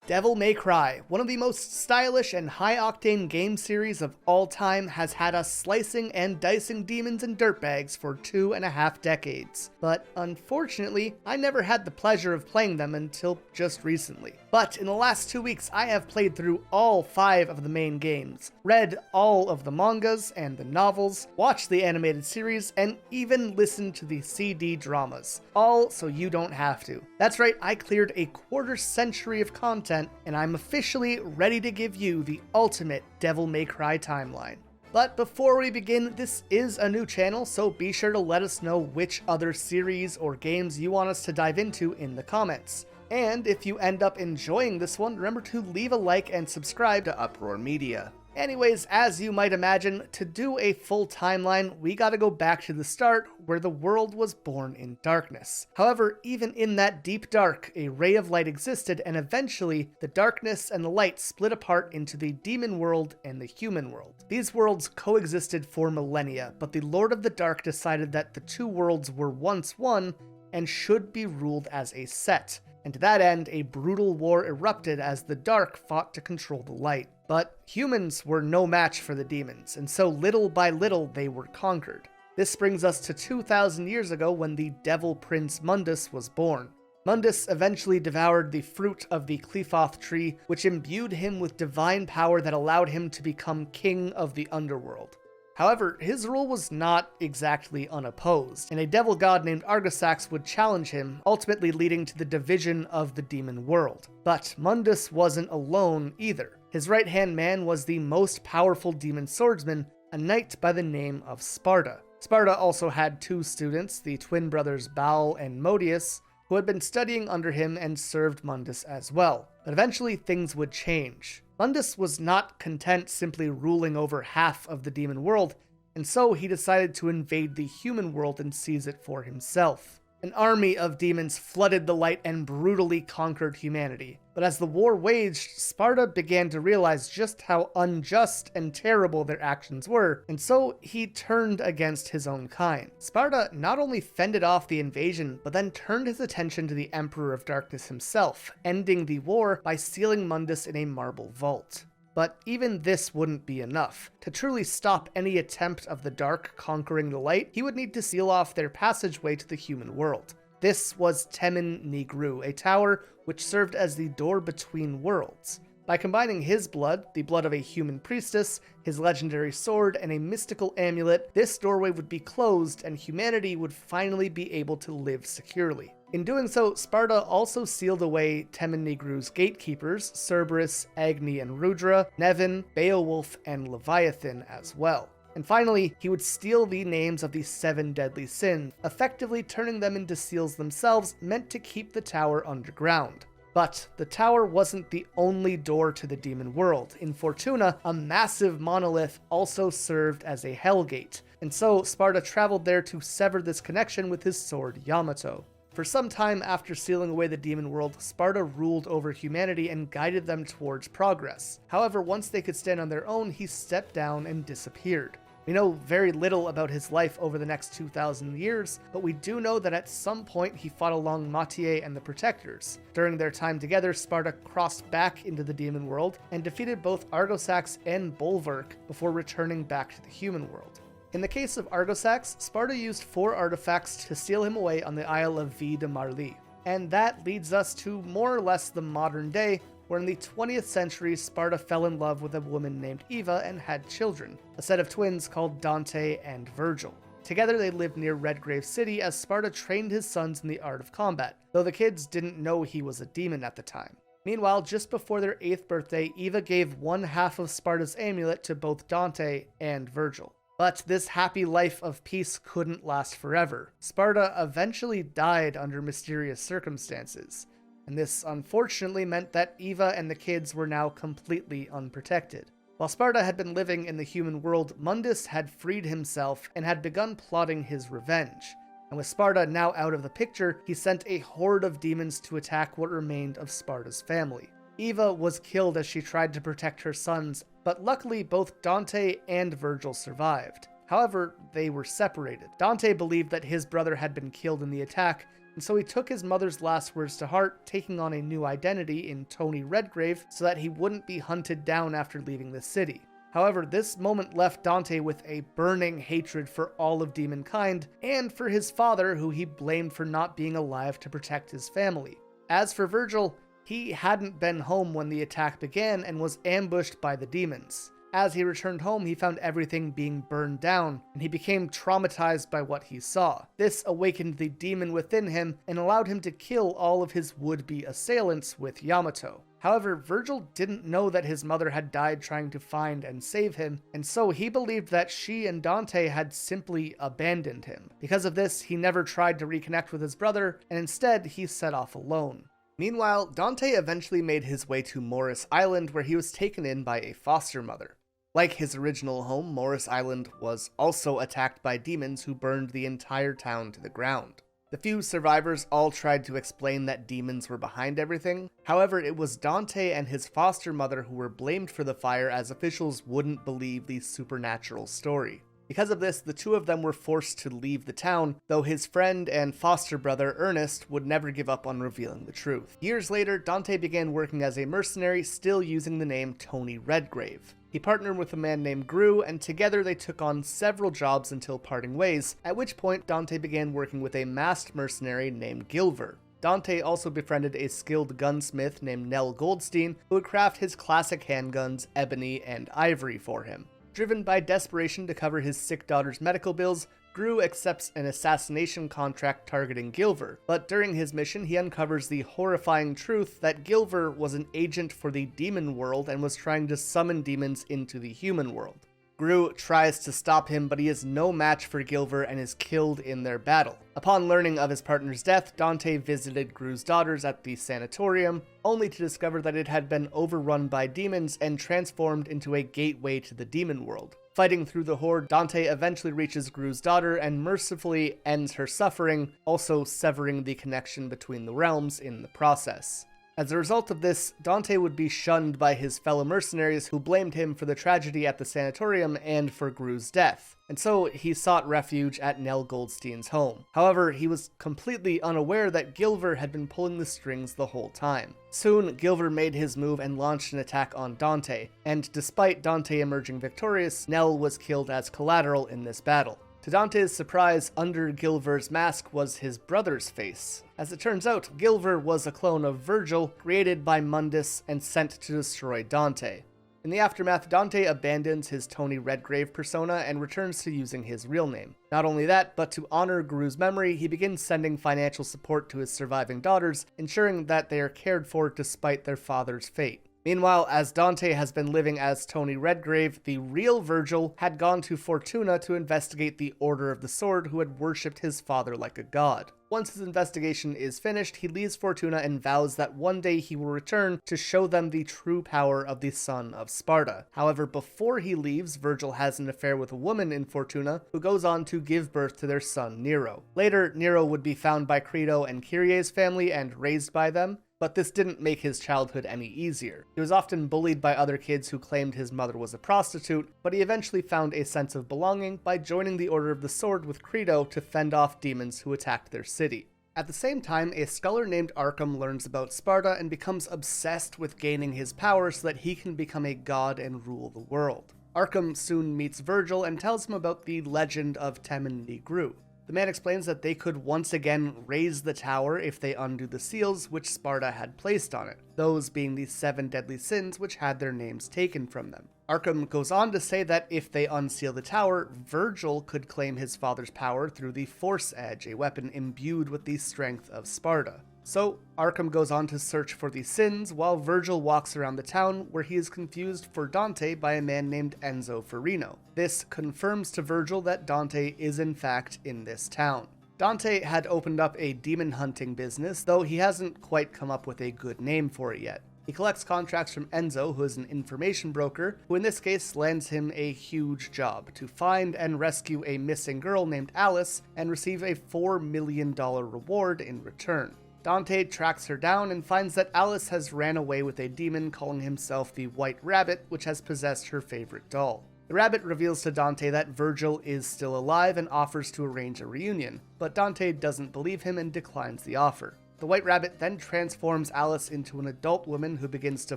Devil May Cry, one of the most stylish and high-octane game series of all time, has had us slicing and dicing demons and dirtbags for 2.5 decades. But unfortunately, I never had the pleasure of playing them until just recently. But in the last 2 weeks, I have played through all 5 of the main games, read all of the mangas and the novels, watched the animated series, and even listened to the CD dramas. All so you don't have to. That's right, I cleared a quarter century of content, and I'm officially ready to give you the ultimate Devil May Cry timeline. But before we begin, this is a new channel, so be sure to let us know which other series or games you want us to dive into in the comments. And if you end up enjoying this one, remember to leave a like and subscribe to Uproar Media. Anyways, as you might imagine, to do a full timeline, we gotta go back to the start, where the world was born in darkness. However, even in that deep dark, a ray of light existed, and eventually, the darkness and the light split apart into the demon world and the human world. These worlds coexisted for millennia, but the Lord of the Dark decided that the two worlds were once one, and should be ruled as a set. And to that end, a brutal war erupted as the Dark fought to control the light. But humans were no match for the demons, and so little by little they were conquered. This brings us to 2,000 years ago when the Devil Prince Mundus was born. Mundus eventually devoured the fruit of the Qlipoth tree, which imbued him with divine power that allowed him to become king of the Underworld. However, his rule was not exactly unopposed, and a devil god named Argosax would challenge him, ultimately leading to the division of the demon world. But Mundus wasn't alone either. His right-hand man was the most powerful demon swordsman, a knight by the name of Sparda. Sparda also had 2 students, the twin brothers Baal and Modius, who had been studying under him and served Mundus as well. But eventually things would change. Mundus was not content simply ruling over half of the demon world, and so he decided to invade the human world and seize it for himself. An army of demons flooded the light and brutally conquered humanity. But as the war waged, Sparda began to realize just how unjust and terrible their actions were, and so he turned against his own kind. Sparda not only fended off the invasion, but then turned his attention to the Emperor of Darkness himself, ending the war by sealing Mundus in a marble vault. But even this wouldn't be enough. To truly stop any attempt of the Dark conquering the light, he would need to seal off their passageway to the human world. This was Temmin Nigru, a tower which served as the door between worlds. By combining his blood, the blood of a human priestess, his legendary sword, and a mystical amulet, this doorway would be closed and humanity would finally be able to live securely. In doing so, Sparda also sealed away Temmin Nigru's gatekeepers, Cerberus, Agni and Rudra, Nevin, Beowulf, and Leviathan as well. And finally, he would steal the names of the 7 deadly sins, effectively turning them into seals themselves meant to keep the tower underground. But the tower wasn't the only door to the demon world. In Fortuna, a massive monolith also served as a hellgate, and so Sparda traveled there to sever this connection with his sword Yamato. For some time after sealing away the demon world, Sparda ruled over humanity and guided them towards progress. However, once they could stand on their own, he stepped down and disappeared. We know very little about his life over the next 2,000 years, but we do know that at some point he fought along Matier and the Protectors. During their time together, Sparda crossed back into the demon world and defeated both Argosax and Bulwark before returning back to the human world. In the case of Argosax, Sparda used 4 artifacts to seal him away on the Isle of Vie De Marli. And that leads us to more or less the modern day, where in the 20th century, Sparda fell in love with a woman named Eva and had children, a set of twins called Dante and Vergil. Together they lived near Redgrave City as Sparda trained his sons in the art of combat, though the kids didn't know he was a demon at the time. Meanwhile, just before their 8th birthday, Eva gave 1/2 of Sparda's amulet to both Dante and Vergil. But this happy life of peace couldn't last forever. Sparda eventually died under mysterious circumstances, and this unfortunately meant that Eva and the kids were now completely unprotected. While Sparda had been living in the human world, Mundus had freed himself and had begun plotting his revenge. And with Sparda now out of the picture, he sent a horde of demons to attack what remained of Sparda's family. Eva was killed as she tried to protect her sons, but luckily both Dante and Vergil survived. However, they were separated. Dante believed that his brother had been killed in the attack, and so he took his mother's last words to heart, taking on a new identity in Tony Redgrave so that he wouldn't be hunted down after leaving the city. However, this moment left Dante with a burning hatred for all of demonkind, and for his father, who he blamed for not being alive to protect his family. As for Vergil, he hadn't been home when the attack began and was ambushed by the demons. As he returned home, he found everything being burned down, and he became traumatized by what he saw. This awakened the demon within him and allowed him to kill all of his would-be assailants with Yamato. However, Vergil didn't know that his mother had died trying to find and save him, and so he believed that she and Dante had simply abandoned him. Because of this, he never tried to reconnect with his brother, and instead he set off alone. Meanwhile, Dante eventually made his way to Morris Island, where he was taken in by a foster mother. Like his original home, Morris Island was also attacked by demons who burned the entire town to the ground. The few survivors all tried to explain that demons were behind everything. However, it was Dante and his foster mother who were blamed for the fire, as officials wouldn't believe the supernatural story. Because of this, the two of them were forced to leave the town, though his friend and foster brother Ernest would never give up on revealing the truth. Years later, Dante began working as a mercenary, still using the name Tony Redgrave. He partnered with a man named Gru, and together they took on several jobs until parting ways, at which point Dante began working with a masked mercenary named Gilver. Dante also befriended a skilled gunsmith named Nell Goldstein, who would craft his classic handguns, Ebony and Ivory, for him. Driven by desperation to cover his sick daughter's medical bills, Gru accepts an assassination contract targeting Gilver, but during his mission he uncovers the horrifying truth that Gilver was an agent for the demon world and was trying to summon demons into the human world. Gru tries to stop him, but he is no match for Gilver and is killed in their battle. Upon learning of his partner's death, Dante visited Gru's daughters at the sanatorium, only to discover that it had been overrun by demons and transformed into a gateway to the demon world. Fighting through the horde, Dante eventually reaches Gru's daughter and mercifully ends her suffering, also severing the connection between the realms in the process. As a result of this, Dante would be shunned by his fellow mercenaries who blamed him for the tragedy at the sanatorium and for Gru's death, and so he sought refuge at Nell Goldstein's home. However, he was completely unaware that Gilver had been pulling the strings the whole time. Soon, Gilver made his move and launched an attack on Dante, and despite Dante emerging victorious, Nell was killed as collateral in this battle. To Dante's surprise, under Gilver's mask was his brother's face. As it turns out, Gilver was a clone of Vergil, created by Mundus and sent to destroy Dante. In the aftermath, Dante abandons his Tony Redgrave persona and returns to using his real name. Not only that, but to honor Gru's memory, he begins sending financial support to his surviving daughters, ensuring that they are cared for despite their father's fate. Meanwhile, as Dante has been living as Tony Redgrave, the real Vergil had gone to Fortuna to investigate the Order of the Sword, who had worshipped his father like a god. Once his investigation is finished, he leaves Fortuna and vows that one day he will return to show them the true power of the son of Sparda. However, before he leaves, Vergil has an affair with a woman in Fortuna, who goes on to give birth to their son Nero. Later, Nero would be found by Credo and Kyrie's family and raised by them, but this didn't make his childhood any easier. He was often bullied by other kids who claimed his mother was a prostitute, but he eventually found a sense of belonging by joining the Order of the Sword with Credo to fend off demons who attacked their city. At the same time, a scholar named Arkham learns about Sparda and becomes obsessed with gaining his power so that he can become a god and rule the world. Arkham soon meets Vergil and tells him about the legend of Temeni Gru. The man explains that they could once again raise the tower if they undo the seals which Sparda had placed on it, those being the 7 deadly sins which had their names taken from them. Arkham goes on to say that if they unseal the tower, Vergil could claim his father's power through the Force Edge, a weapon imbued with the strength of Sparda. So, Arkham goes on to search for the sins, while Vergil walks around the town, where he is confused for Dante by a man named Enzo Ferrino. This confirms to Vergil that Dante is in fact in this town. Dante had opened up a demon hunting business, though he hasn't quite come up with a good name for it yet. He collects contracts from Enzo, who is an information broker, who in this case lands him a huge job to find and rescue a missing girl named Alice and receive a $4 million reward in return. Dante tracks her down and finds that Alice has ran away with a demon calling himself the White Rabbit, which has possessed her favorite doll. The rabbit reveals to Dante that Vergil is still alive and offers to arrange a reunion, but Dante doesn't believe him and declines the offer. The White Rabbit then transforms Alice into an adult woman who begins to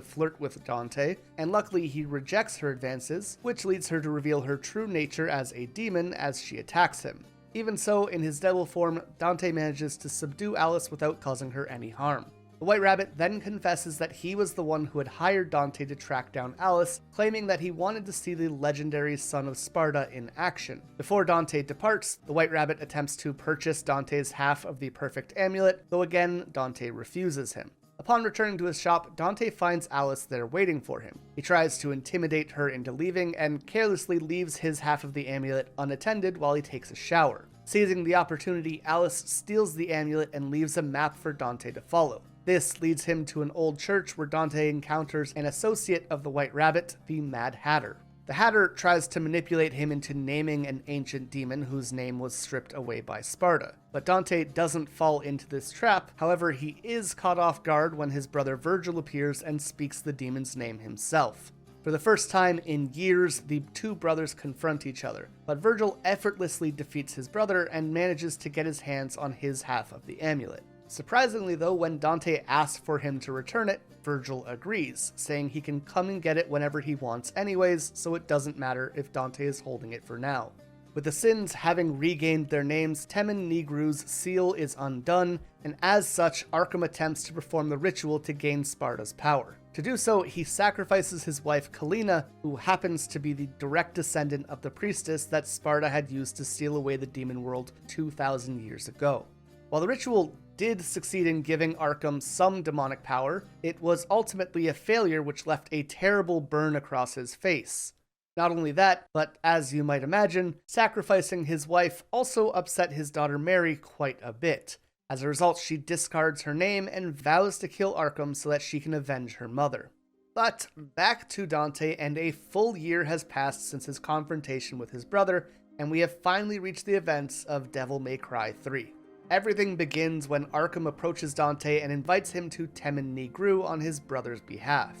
flirt with Dante, and luckily he rejects her advances, which leads her to reveal her true nature as a demon as she attacks him. Even so, in his devil form, Dante manages to subdue Alice without causing her any harm. The White Rabbit then confesses that he was the one who had hired Dante to track down Alice, claiming that he wanted to see the legendary son of Sparda in action. Before Dante departs, the White Rabbit attempts to purchase Dante's half of the perfect amulet, though again, Dante refuses him. Upon returning to his shop, Dante finds Alice there waiting for him. He tries to intimidate her into leaving and carelessly leaves his half of the amulet unattended while he takes a shower. Seizing the opportunity, Alice steals the amulet and leaves a map for Dante to follow. This leads him to an old church where Dante encounters an associate of the White Rabbit, the Mad Hatter. The Hatter tries to manipulate him into naming an ancient demon whose name was stripped away by Sparda. But Dante doesn't fall into this trap, however he is caught off guard when his brother Vergil appears and speaks the demon's name himself. For the first time in years, the two brothers confront each other, but Vergil effortlessly defeats his brother and manages to get his hands on his half of the amulet. Surprisingly though, when Dante asks for him to return it, Vergil agrees, saying he can come and get it whenever he wants anyways, so it doesn't matter if Dante is holding it for now. With the Sins having regained their names, Temmin Nigru's seal is undone, and as such, Arkham attempts to perform the ritual to gain Sparda's power. To do so, he sacrifices his wife Kalina, who happens to be the direct descendant of the priestess that Sparda had used to steal away the demon world 2,000 years ago. While the ritual did succeed in giving Arkham some demonic power, it was ultimately a failure which left a terrible burn across his face. Not only that, but as you might imagine, sacrificing his wife also upset his daughter Mary quite a bit. As a result, she discards her name and vows to kill Arkham so that she can avenge her mother. But back to Dante, and a full year has passed since his confrontation with his brother, and we have finally reached the events of Devil May Cry 3. Everything begins when Arkham approaches Dante and invites him to Temmin Nigru on his brother's behalf.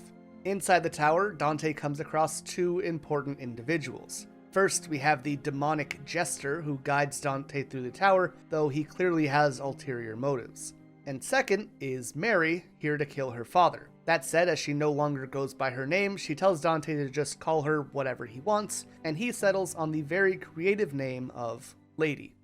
Inside the tower, Dante comes across two important individuals. First, we have the demonic Jester who guides Dante through the tower, though he clearly has ulterior motives. And second is Mary, here to kill her father. That said, as she no longer goes by her name, she tells Dante to just call her whatever he wants, and he settles on the very creative name of Lady.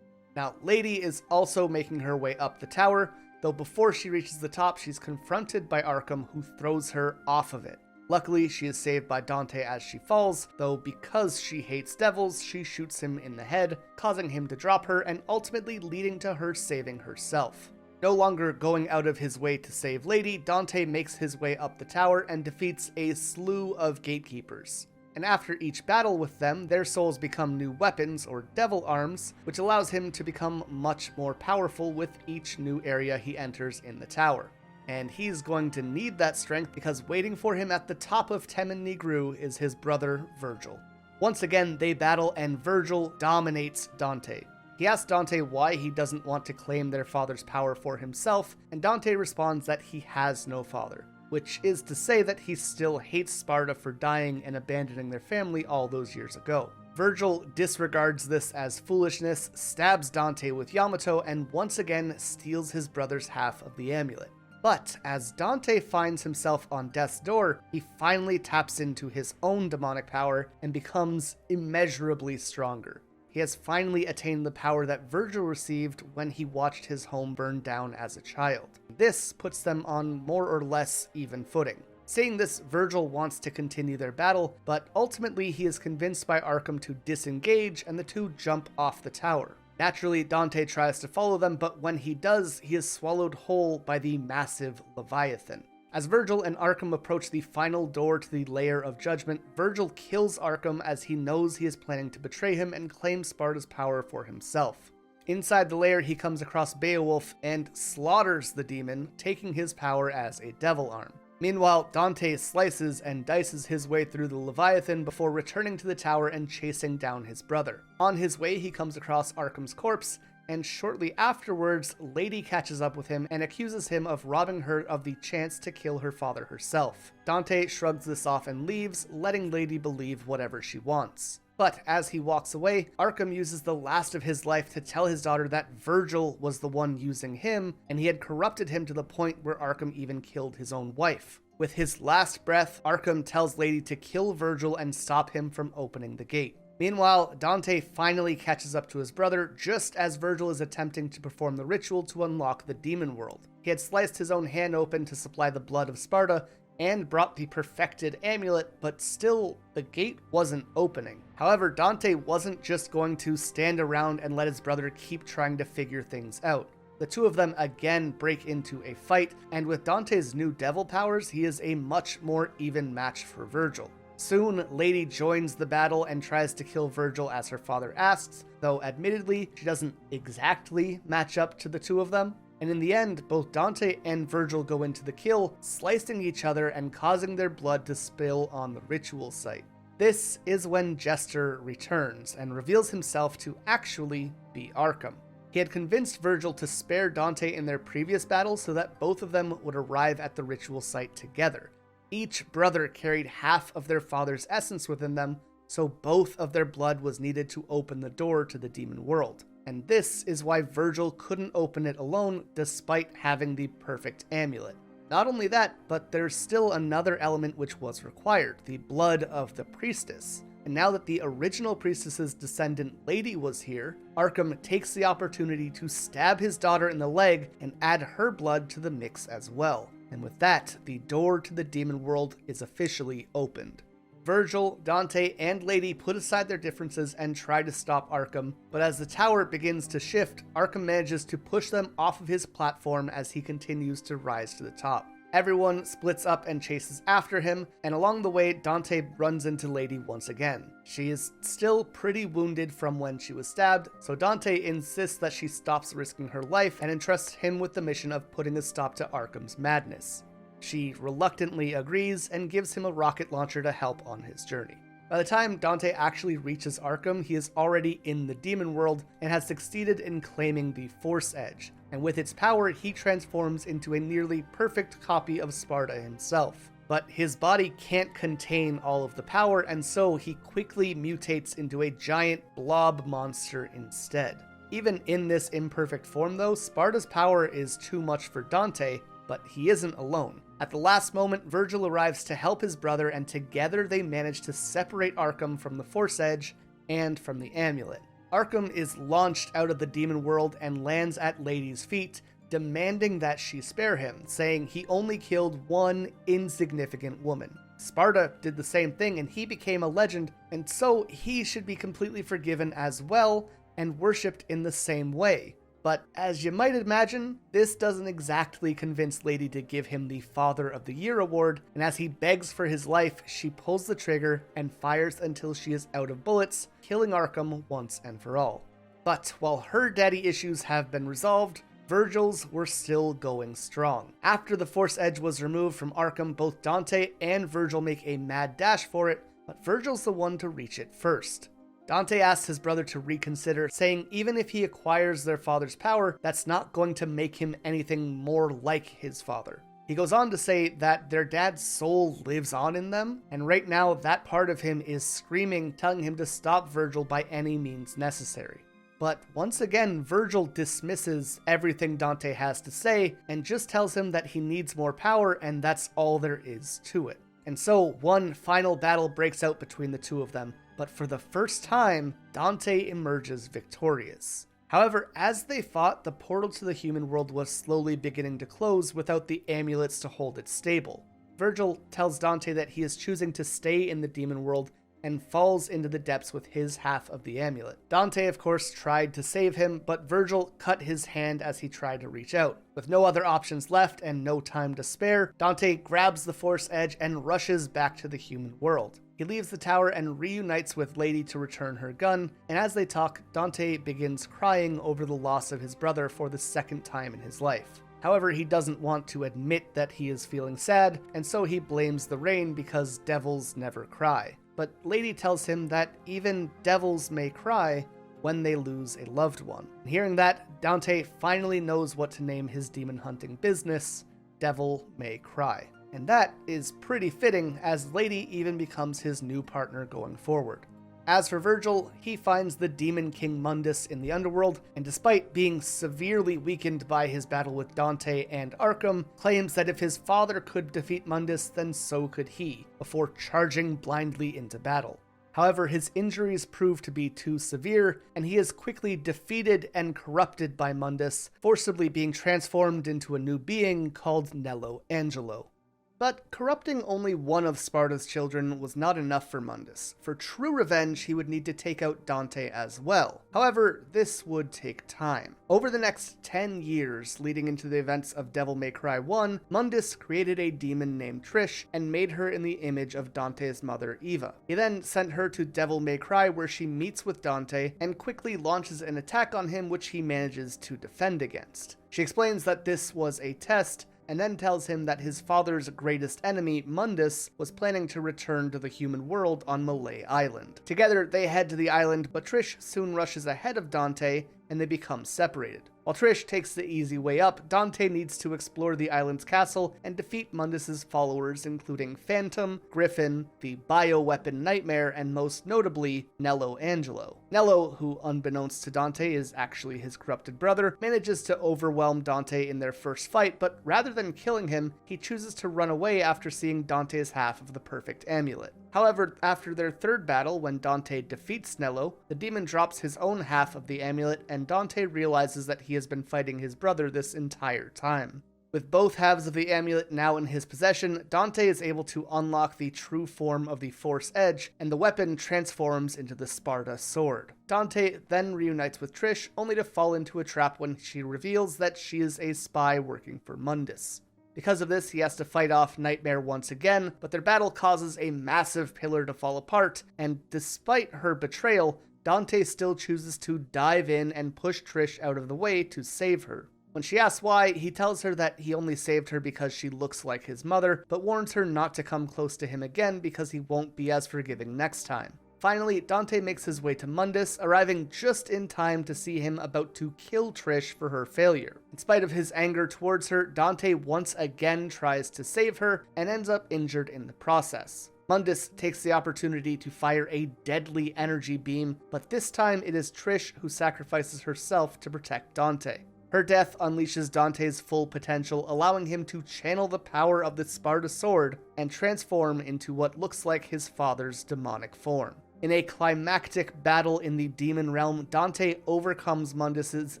Now, Lady is also making her way up the tower, though before she reaches the top, she's confronted by Arkham, who throws her off of it. Luckily, she is saved by Dante as she falls, though because she hates devils, she shoots him in the head, causing him to drop her and ultimately leading to her saving herself. No longer going out of his way to save Lady, Dante makes his way up the tower and defeats a slew of gatekeepers. And after each battle with them, their souls become new weapons, or devil arms, which allows him to become much more powerful with each new area he enters in the tower. And he's going to need that strength because waiting for him at the top of Temmin Nigru is his brother, Vergil. Once again, they battle and Vergil dominates Dante. He asks Dante why he doesn't want to claim their father's power for himself, and Dante responds that he has no father, which is to say that he still hates Sparda for dying and abandoning their family all those years ago. Vergil disregards this as foolishness, stabs Dante with Yamato, and once again steals his brother's half of the amulet. But as Dante finds himself on death's door, he finally taps into his own demonic power and becomes immeasurably stronger. He has finally attained the power that Vergil received when he watched his home burn down as a child. This puts them on more or less even footing. Seeing this, Vergil wants to continue their battle, but ultimately he is convinced by Arkham to disengage and the two jump off the tower. Naturally, Dante tries to follow them, but when he does, he is swallowed whole by the massive Leviathan. As Vergil and Arkham approach the final door to the Lair of Judgment, Vergil kills Arkham as he knows he is planning to betray him and claim Sparda's power for himself. Inside the lair, he comes across Beowulf and slaughters the demon, taking his power as a devil arm. Meanwhile, Dante slices and dices his way through the Leviathan before returning to the tower and chasing down his brother. On his way, he comes across Arkham's corpse, and shortly afterwards, Lady catches up with him and accuses him of robbing her of the chance to kill her father herself. Dante shrugs this off and leaves, letting Lady believe whatever she wants. But as he walks away, Arkham uses the last of his life to tell his daughter that Vergil was the one using him, and he had corrupted him to the point where Arkham even killed his own wife. With his last breath, Arkham tells Lady to kill Vergil and stop him from opening the gate. Meanwhile, Dante finally catches up to his brother just as Vergil is attempting to perform the ritual to unlock the demon world. He had sliced his own hand open to supply the blood of Sparda and brought the perfected amulet, but still, the gate wasn't opening. However, Dante wasn't just going to stand around and let his brother keep trying to figure things out. The two of them again break into a fight, and with Dante's new devil powers, he is a much more even match for Vergil. Soon, Lady joins the battle and tries to kill Vergil as her father asks, though admittedly, she doesn't exactly match up to the two of them. And in the end, both Dante and Vergil go into the kill, slicing each other and causing their blood to spill on the ritual site. This is when Jester returns and reveals himself to actually be Arkham. He had convinced Vergil to spare Dante in their previous battle so that both of them would arrive at the ritual site together. Each brother carried half of their father's essence within them, so both of their blood was needed to open the door to the demon world. And this is why Vergil couldn't open it alone despite having the perfect amulet. Not only that, but there's still another element which was required, the blood of the priestess. And now that the original priestess's descendant Lady was here, Arkham takes the opportunity to stab his daughter in the leg and add her blood to the mix as well. And with that, the door to the demon world is officially opened. Vergil, Dante, and Lady put aside their differences and try to stop Arkham, but as the tower begins to shift, Arkham manages to push them off of his platform as he continues to rise to the top. Everyone splits up and chases after him, and along the way, Dante runs into Lady once again. She is still pretty wounded from when she was stabbed, so Dante insists that she stops risking her life and entrusts him with the mission of putting a stop to Arkham's madness. She reluctantly agrees and gives him a rocket launcher to help on his journey. By the time Dante actually reaches Arkham, he is already in the demon world and has succeeded in claiming the Force Edge, and with its power, he transforms into a nearly perfect copy of Sparda himself. But his body can't contain all of the power, and so he quickly mutates into a giant blob monster instead. Even in this imperfect form though, Sparda's power is too much for Dante, but he isn't alone. At the last moment, Vergil arrives to help his brother, and together they manage to separate Arkham from the Force Edge and from the amulet. Arkham is launched out of the demon world and lands at Lady's feet, demanding that she spare him, saying he only killed one insignificant woman. Sparda did the same thing and he became a legend, and so he should be completely forgiven as well and worshipped in the same way. But as you might imagine, this doesn't exactly convince Lady to give him the Father of the Year award, and as he begs for his life, she pulls the trigger and fires until she is out of bullets, killing Arkham once and for all. But while her daddy issues have been resolved, Vergil's were still going strong. After the Force Edge was removed from Arkham, both Dante and Vergil make a mad dash for it, but Vergil's the one to reach it first. Dante asks his brother to reconsider, saying even if he acquires their father's power, that's not going to make him anything more like his father. He goes on to say that their dad's soul lives on in them, and right now that part of him is screaming, telling him to stop Vergil by any means necessary. But once again, Vergil dismisses everything Dante has to say and just tells him that he needs more power and that's all there is to it. And so one final battle breaks out between the two of them, but for the first time, Dante emerges victorious. However, as they fought, the portal to the human world was slowly beginning to close without the amulets to hold it stable. Vergil tells Dante that he is choosing to stay in the demon world and falls into the depths with his half of the amulet. Dante, of course, tried to save him, but Vergil cut his hand as he tried to reach out. With no other options left and no time to spare, Dante grabs the Force Edge and rushes back to the human world. He leaves the tower and reunites with Lady to return her gun, and as they talk, Dante begins crying over the loss of his brother for the second time in his life. However, he doesn't want to admit that he is feeling sad, and so he blames the rain because devils never cry. But Lady tells him that even devils may cry when they lose a loved one. And hearing that, Dante finally knows what to name his demon hunting business, Devil May Cry. And that is pretty fitting, as Lady even becomes his new partner going forward. As for Vergil, he finds the Demon King Mundus in the Underworld, and despite being severely weakened by his battle with Dante and Arkham, claims that if his father could defeat Mundus, then so could he, before charging blindly into battle. However, his injuries prove to be too severe, and he is quickly defeated and corrupted by Mundus, forcibly being transformed into a new being called Nello Angelo. But corrupting only one of Sparda's children was not enough for Mundus. For true revenge, he would need to take out Dante as well. However, this would take time. Over the next 10 years, leading into the events of Devil May Cry 1, Mundus created a demon named Trish and made her in the image of Dante's mother, Eva. He then sent her to Devil May Cry, where she meets with Dante and quickly launches an attack on him, which he manages to defend against. She explains that this was a test, and then tells him that his father's greatest enemy, Mundus, was planning to return to the human world on Malay Island. Together, they head to the island, but Trish soon rushes ahead of Dante, and they become separated. While Trish takes the easy way up, Dante needs to explore the island's castle and defeat Mundus's followers, including Phantom, Griffin, the bioweapon Nightmare, and most notably, Nello Angelo. Nello, who unbeknownst to Dante is actually his corrupted brother, manages to overwhelm Dante in their first fight, but rather than killing him, he chooses to run away after seeing Dante's half of the perfect amulet. However, after their third battle, when Dante defeats Nello, the demon drops his own half of the amulet, and Dante realizes that he has been fighting his brother this entire time. With both halves of the amulet now in his possession, Dante is able to unlock the true form of the Force Edge, and the weapon transforms into the Sparda sword. Dante then reunites with Trish, only to fall into a trap when she reveals that she is a spy working for Mundus. Because of this, he has to fight off Nightmare once again, but their battle causes a massive pillar to fall apart, and despite her betrayal, Dante still chooses to dive in and push Trish out of the way to save her. When she asks why, he tells her that he only saved her because she looks like his mother, but warns her not to come close to him again because he won't be as forgiving next time. Finally, Dante makes his way to Mundus, arriving just in time to see him about to kill Trish for her failure. In spite of his anger towards her, Dante once again tries to save her and ends up injured in the process. Mundus takes the opportunity to fire a deadly energy beam, but this time it is Trish who sacrifices herself to protect Dante. Her death unleashes Dante's full potential, allowing him to channel the power of the Sparda sword and transform into what looks like his father's demonic form. In a climactic battle in the demon realm, Dante overcomes Mundus's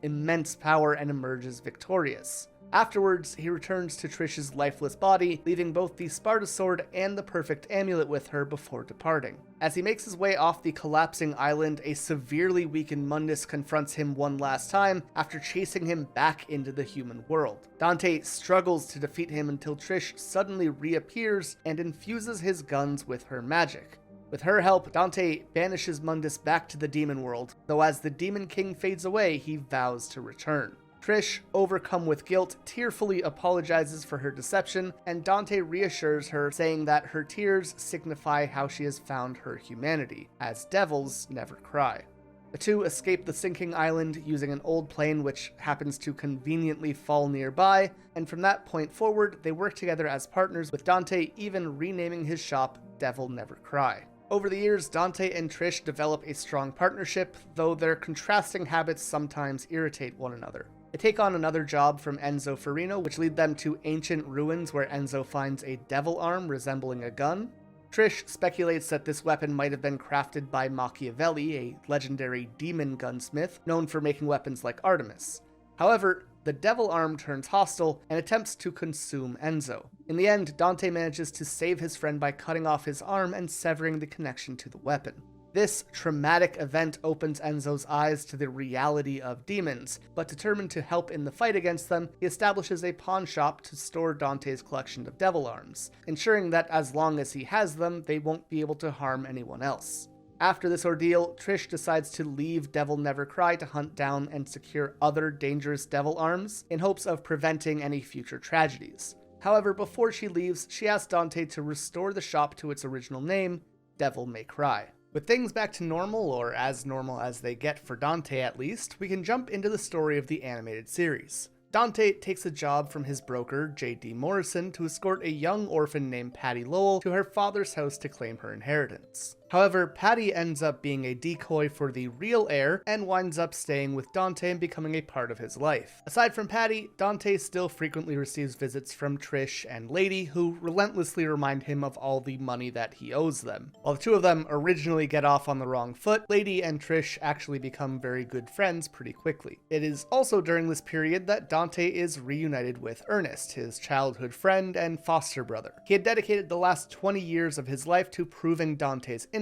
immense power and emerges victorious. Afterwards, he returns to Trish's lifeless body, leaving both the Sparda sword and the perfect amulet with her before departing. As he makes his way off the collapsing island, a severely weakened Mundus confronts him one last time after chasing him back into the human world. Dante struggles to defeat him until Trish suddenly reappears and infuses his guns with her magic. With her help, Dante banishes Mundus back to the demon world, though as the Demon King fades away, he vows to return. Trish, overcome with guilt, tearfully apologizes for her deception, and Dante reassures her, saying that her tears signify how she has found her humanity, as devils never cry. The two escape the sinking island using an old plane which happens to conveniently fall nearby, and from that point forward, they work together as partners, with Dante even renaming his shop Devil Never Cry. Over the years, Dante and Trish develop a strong partnership, though their contrasting habits sometimes irritate one another. They take on another job from Enzo Farino, which lead them to ancient ruins where Enzo finds a devil arm resembling a gun. Trish speculates that this weapon might have been crafted by Machiavelli, a legendary demon gunsmith known for making weapons like Artemis. However, the devil arm turns hostile and attempts to consume Enzo. In the end, Dante manages to save his friend by cutting off his arm and severing the connection to the weapon. This traumatic event opens Enzo's eyes to the reality of demons, but determined to help in the fight against them, he establishes a pawn shop to store Dante's collection of devil arms, ensuring that as long as he has them, they won't be able to harm anyone else. After this ordeal, Trish decides to leave Devil Never Cry to hunt down and secure other dangerous devil arms in hopes of preventing any future tragedies. However, before she leaves, she asks Dante to restore the shop to its original name, Devil May Cry. With things back to normal, or as normal as they get for Dante at least, we can jump into the story of the animated series. Dante takes a job from his broker, J.D. Morrison, to escort a young orphan named Patty Lowell to her father's house to claim her inheritance. However, Patty ends up being a decoy for the real heir and winds up staying with Dante and becoming a part of his life. Aside from Patty, Dante still frequently receives visits from Trish and Lady, who relentlessly remind him of all the money that he owes them. While the two of them originally get off on the wrong foot, Lady and Trish actually become very good friends pretty quickly. It is also during this period that Dante is reunited with Ernest, his childhood friend and foster brother. He had dedicated the last 20 years of his life to proving Dante's innocence.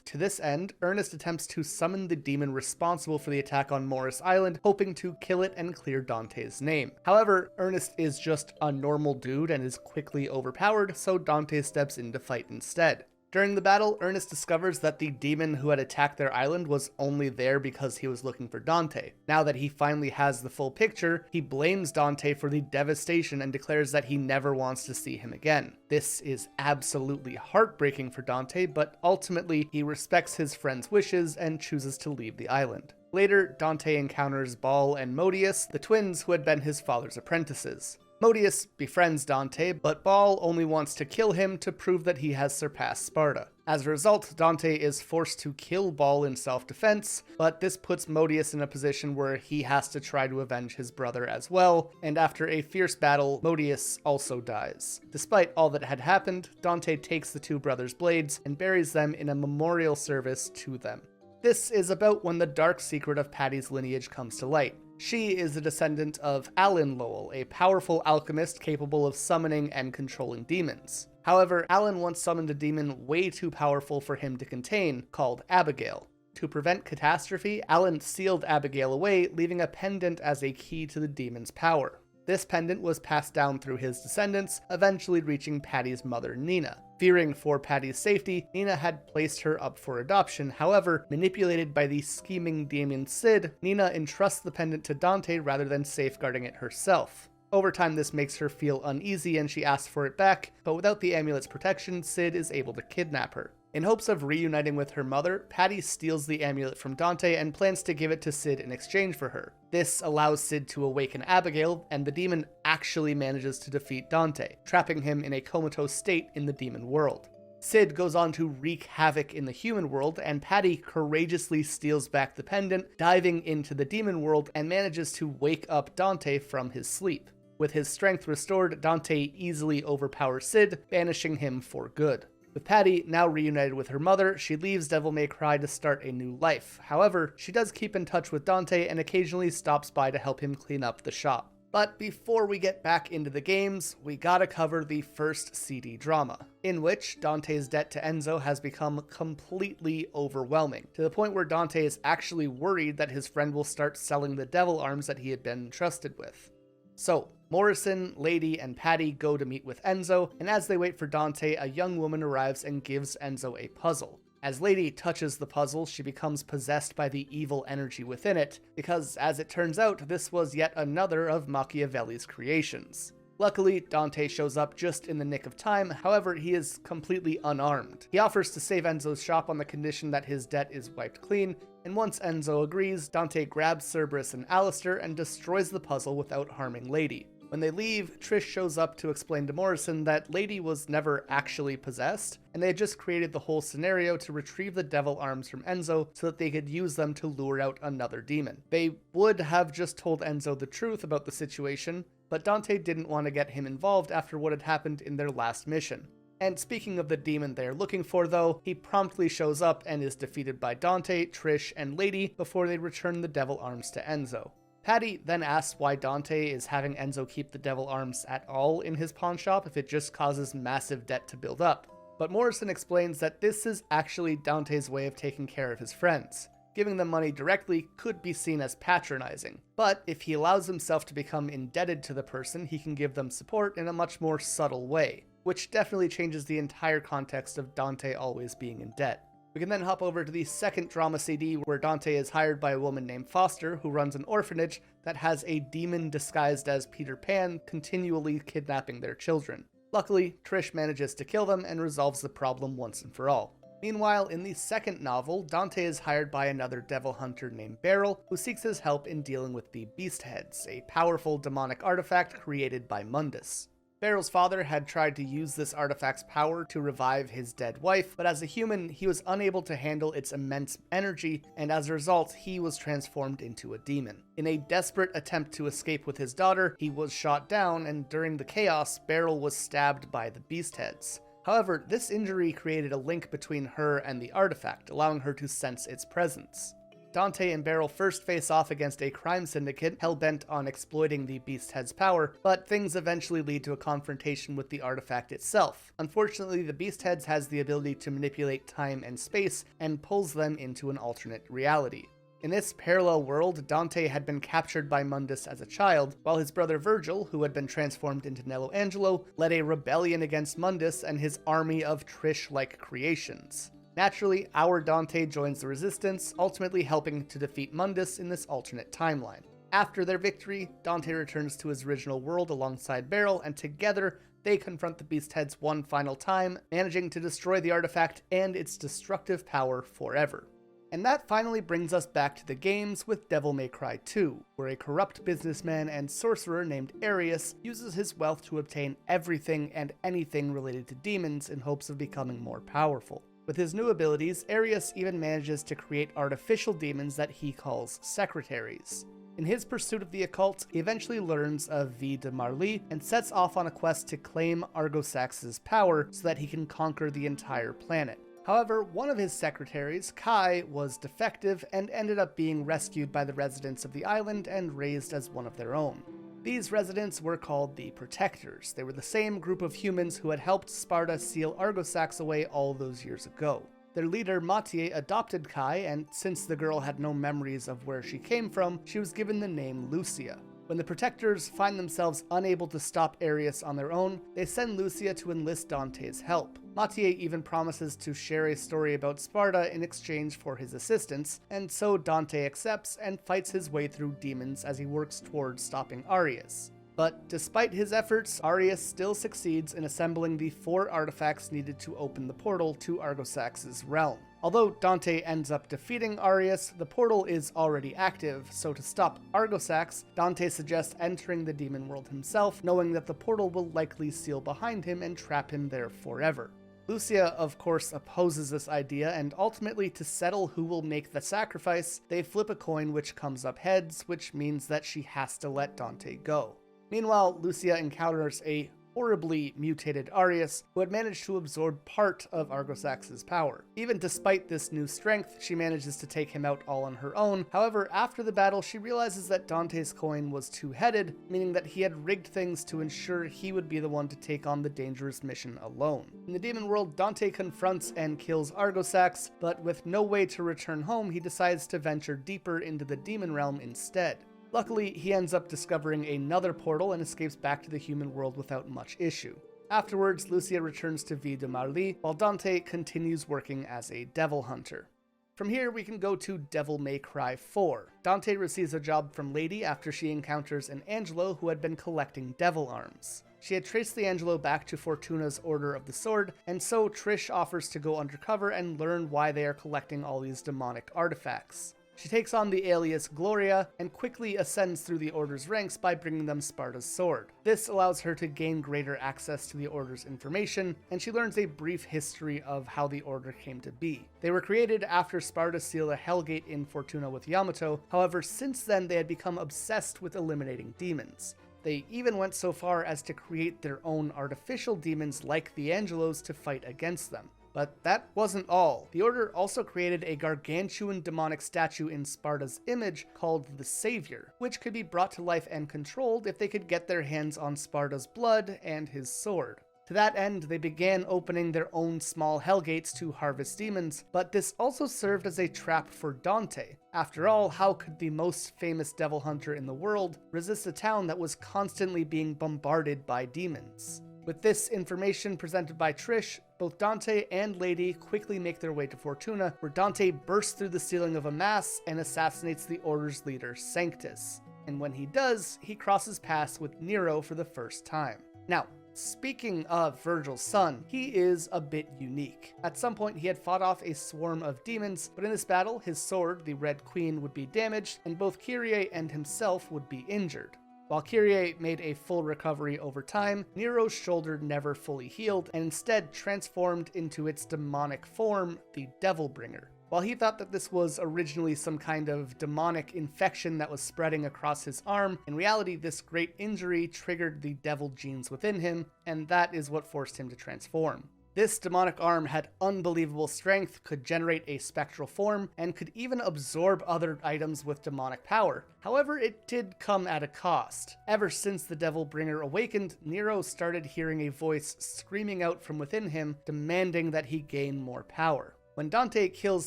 To this end, Ernest attempts to summon the demon responsible for the attack on Morris Island, hoping to kill it and clear Dante's name. However, Ernest is just a normal dude and is quickly overpowered, so Dante steps in to fight instead. During the battle, Ernest discovers that the demon who had attacked their island was only there because he was looking for Dante. Now that he finally has the full picture, he blames Dante for the devastation and declares that he never wants to see him again. This is absolutely heartbreaking for Dante, but ultimately he respects his friend's wishes and chooses to leave the island. Later, Dante encounters Ball and Modius, the twins who had been his father's apprentices. Modius befriends Dante, but Ball only wants to kill him to prove that he has surpassed Sparda. As a result, Dante is forced to kill Ball in self-defense, but this puts Modius in a position where he has to try to avenge his brother as well, and after a fierce battle, Modius also dies. Despite all that had happened, Dante takes the two brothers' blades and buries them in a memorial service to them. This is about when the dark secret of Patty's lineage comes to light. She is a descendant of Alan Lowell, a powerful alchemist capable of summoning and controlling demons. However, Alan once summoned a demon way too powerful for him to contain, called Abigail. To prevent catastrophe, Alan sealed Abigail away, leaving a pendant as a key to the demon's power. This pendant was passed down through his descendants, eventually reaching Patty's mother, Nina. Fearing for Patty's safety, Nina had placed her up for adoption. However, manipulated by the scheming demon Sid, Nina entrusts the pendant to Dante rather than safeguarding it herself. Over time, this makes her feel uneasy and she asks for it back, but without the amulet's protection, Sid is able to kidnap her. In hopes of reuniting with her mother, Patty steals the amulet from Dante and plans to give it to Sid in exchange for her. This allows Sid to awaken Abigail, and the demon actually manages to defeat Dante, trapping him in a comatose state in the demon world. Sid goes on to wreak havoc in the human world, and Patty courageously steals back the pendant, diving into the demon world, and manages to wake up Dante from his sleep. With his strength restored, Dante easily overpowers Sid, banishing him for good. With Patty now reunited with her mother, she leaves Devil May Cry to start a new life. However, she does keep in touch with Dante and occasionally stops by to help him clean up the shop. But before we get back into the games, we gotta cover the first CD drama, in which Dante's debt to Enzo has become completely overwhelming, to the point where Dante is actually worried that his friend will start selling the devil arms that he had been entrusted with. So, Morrison, Lady, and Patty go to meet with Enzo, and as they wait for Dante, a young woman arrives and gives Enzo a puzzle. As Lady touches the puzzle, she becomes possessed by the evil energy within it, because as it turns out, this was yet another of Machiavelli's creations. Luckily, Dante shows up just in the nick of time, however, he is completely unarmed. He offers to save Enzo's shop on the condition that his debt is wiped clean, and once Enzo agrees, Dante grabs Cerberus and Alistair and destroys the puzzle without harming Lady. When they leave, Trish shows up to explain to Morrison that Lady was never actually possessed, and they had just created the whole scenario to retrieve the devil arms from Enzo so that they could use them to lure out another demon. They would have just told Enzo the truth about the situation, but Dante didn't want to get him involved after what had happened in their last mission. And speaking of the demon they're looking for though, he promptly shows up and is defeated by Dante, Trish, and Lady before they return the devil arms to Enzo. Patty then asks why Dante is having Enzo keep the devil arms at all in his pawn shop if it just causes massive debt to build up. But Morrison explains that this is actually Dante's way of taking care of his friends. Giving them money directly could be seen as patronizing, but if he allows himself to become indebted to the person, he can give them support in a much more subtle way, which definitely changes the entire context of Dante always being in debt. We can then hop over to the second drama CD where Dante is hired by a woman named Foster who runs an orphanage that has a demon disguised as Peter Pan continually kidnapping their children. Luckily, Trish manages to kill them and resolves the problem once and for all. Meanwhile, in the second novel, Dante is hired by another devil hunter named Vergil, who seeks his help in dealing with the Beast Heads, a powerful demonic artifact created by Mundus. Vergil's father had tried to use this artifact's power to revive his dead wife, but as a human, he was unable to handle its immense energy, and as a result, he was transformed into a demon. In a desperate attempt to escape with his daughter, he was shot down, and during the chaos, Vergil was stabbed by the Beast Heads. However, this injury created a link between her and the artifact, allowing her to sense its presence. Dante and Vergil first face off against a crime syndicate hell-bent on exploiting the Beast Head's power, but things eventually lead to a confrontation with the artifact itself. Unfortunately, the Beast Heads has the ability to manipulate time and space, and pulls them into an alternate reality. In this parallel world, Dante had been captured by Mundus as a child, while his brother Vergil, who had been transformed into Nello Angelo, led a rebellion against Mundus and his army of Trish-like creations. Naturally, our Dante joins the resistance, ultimately helping to defeat Mundus in this alternate timeline. After their victory, Dante returns to his original world alongside Vergil, and together they confront the Beast Heads one final time, managing to destroy the artifact and its destructive power forever. And that finally brings us back to the games with Devil May Cry 2, where a corrupt businessman and sorcerer named Arius uses his wealth to obtain everything and anything related to demons in hopes of becoming more powerful. With his new abilities, Arius even manages to create artificial demons that he calls secretaries. In his pursuit of the occult, he eventually learns of Vie De Marli and sets off on a quest to claim Argosax's power so that he can conquer the entire planet. However, one of his secretaries, Kai, was defective and ended up being rescued by the residents of the island and raised as one of their own. These residents were called the Protectors. They were the same group of humans who had helped Sparda seal Argosax away all those years ago. Their leader, Mathieu, adopted Kai, and since the girl had no memories of where she came from, she was given the name Lucia. When the Protectors find themselves unable to stop Arius on their own, they send Lucia to enlist Dante's help. Mathieu even promises to share a story about Sparda in exchange for his assistance, and so Dante accepts and fights his way through demons as he works towards stopping Arius. But despite his efforts, Arius still succeeds in assembling the 4 artifacts needed to open the portal to Argosax's realm. Although Dante ends up defeating Arius, the portal is already active, so to stop Argosax, Dante suggests entering the demon world himself, knowing that the portal will likely seal behind him and trap him there forever. Lucia, of course, opposes this idea, and ultimately, to settle who will make the sacrifice, they flip a coin which comes up heads, which means that she has to let Dante go. Meanwhile, Lucia encounters a horribly mutated Arius, who had managed to absorb part of Argosax's power. Even despite this new strength, she manages to take him out all on her own. However, after the battle, she realizes that Dante's coin was two-headed, meaning that he had rigged things to ensure he would be the one to take on the dangerous mission alone. In the demon world, Dante confronts and kills Argosax, but with no way to return home, he decides to venture deeper into the demon realm instead. Luckily, he ends up discovering another portal and escapes back to the human world without much issue. Afterwards, Lucia returns to Vie De Marli, while Dante continues working as a devil hunter. From here, we can go to Devil May Cry 4. Dante receives a job from Lady after she encounters an Angelo who had been collecting devil arms. She had traced the Angelo back to Fortuna's Order of the Sword, and so Trish offers to go undercover and learn why they are collecting all these demonic artifacts. She takes on the alias Gloria and quickly ascends through the Order's ranks by bringing them Sparda's sword. This allows her to gain greater access to the Order's information, and she learns a brief history of how the Order came to be. They were created after Sparda sealed a Hellgate in Fortuna with Yamato, however since then they had become obsessed with eliminating demons. They even went so far as to create their own artificial demons like the Angelos to fight against them. But that wasn't all. The Order also created a gargantuan demonic statue in Sparda's image called the Savior, which could be brought to life and controlled if they could get their hands on Sparda's blood and his sword. To that end, they began opening their own small hellgates to harvest demons, but this also served as a trap for Dante. After all, how could the most famous devil hunter in the world resist a town that was constantly being bombarded by demons? With this information presented by Trish, both Dante and Lady quickly make their way to Fortuna, where Dante bursts through the ceiling of a mass and assassinates the Order's leader, Sanctus. And when he does, he crosses paths with Nero for the first time. Now, Speaking of Vergil's son, he is a bit unique. At some point he had fought off a swarm of demons, but in this battle his sword, the Red Queen, would be damaged, and both Kyrie and himself would be injured. While Kyrie made a full recovery over time, Nero's shoulder never fully healed and instead transformed into its demonic form, the Devilbringer. While he thought that this was originally some kind of demonic infection that was spreading across his arm, in reality this great injury triggered the devil genes within him, and that is what forced him to transform. This demonic arm had unbelievable strength, could generate a spectral form, and could even absorb other items with demonic power. However, it did come at a cost. Ever since the Devilbringer awakened, Nero started hearing a voice screaming out from within him, demanding that he gain more power. When Dante kills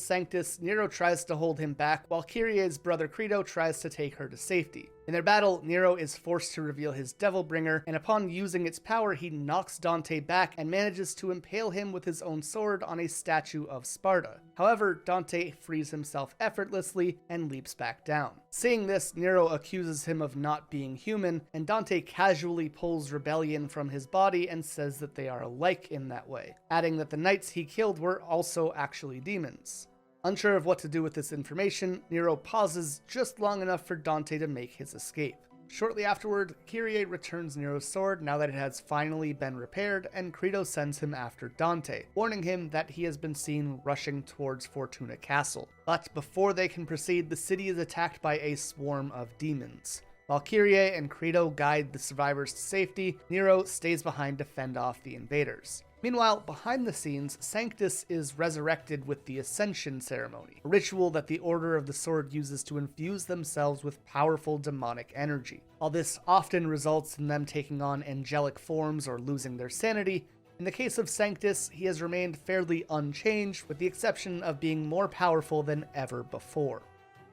Sanctus, Nero tries to hold him back, while Kyrie's brother Credo tries to take her to safety. In their battle, Nero is forced to reveal his Devilbringer, and upon using its power, he knocks Dante back and manages to impale him with his own sword on a statue of Sparda. However, Dante frees himself effortlessly and leaps back down. Seeing this, Nero accuses him of not being human, and Dante casually pulls rebellion from his body and says that they are alike in that way, adding that the knights he killed were also actually demons. Unsure of what to do with this information, Nero pauses just long enough for Dante to make his escape. Shortly afterward, Kyrie returns Nero's sword now that it has finally been repaired, and Credo sends him after Dante, warning him that he has been seen rushing towards Fortuna Castle. But before they can proceed, the city is attacked by a swarm of demons. While Kyrie and Credo guide the survivors to safety, Nero stays behind to fend off the invaders. Meanwhile, behind the scenes, Sanctus is resurrected with the Ascension Ceremony, a ritual that the Order of the Sword uses to infuse themselves with powerful demonic energy. While this often results in them taking on angelic forms or losing their sanity, in the case of Sanctus, he has remained fairly unchanged, with the exception of being more powerful than ever before.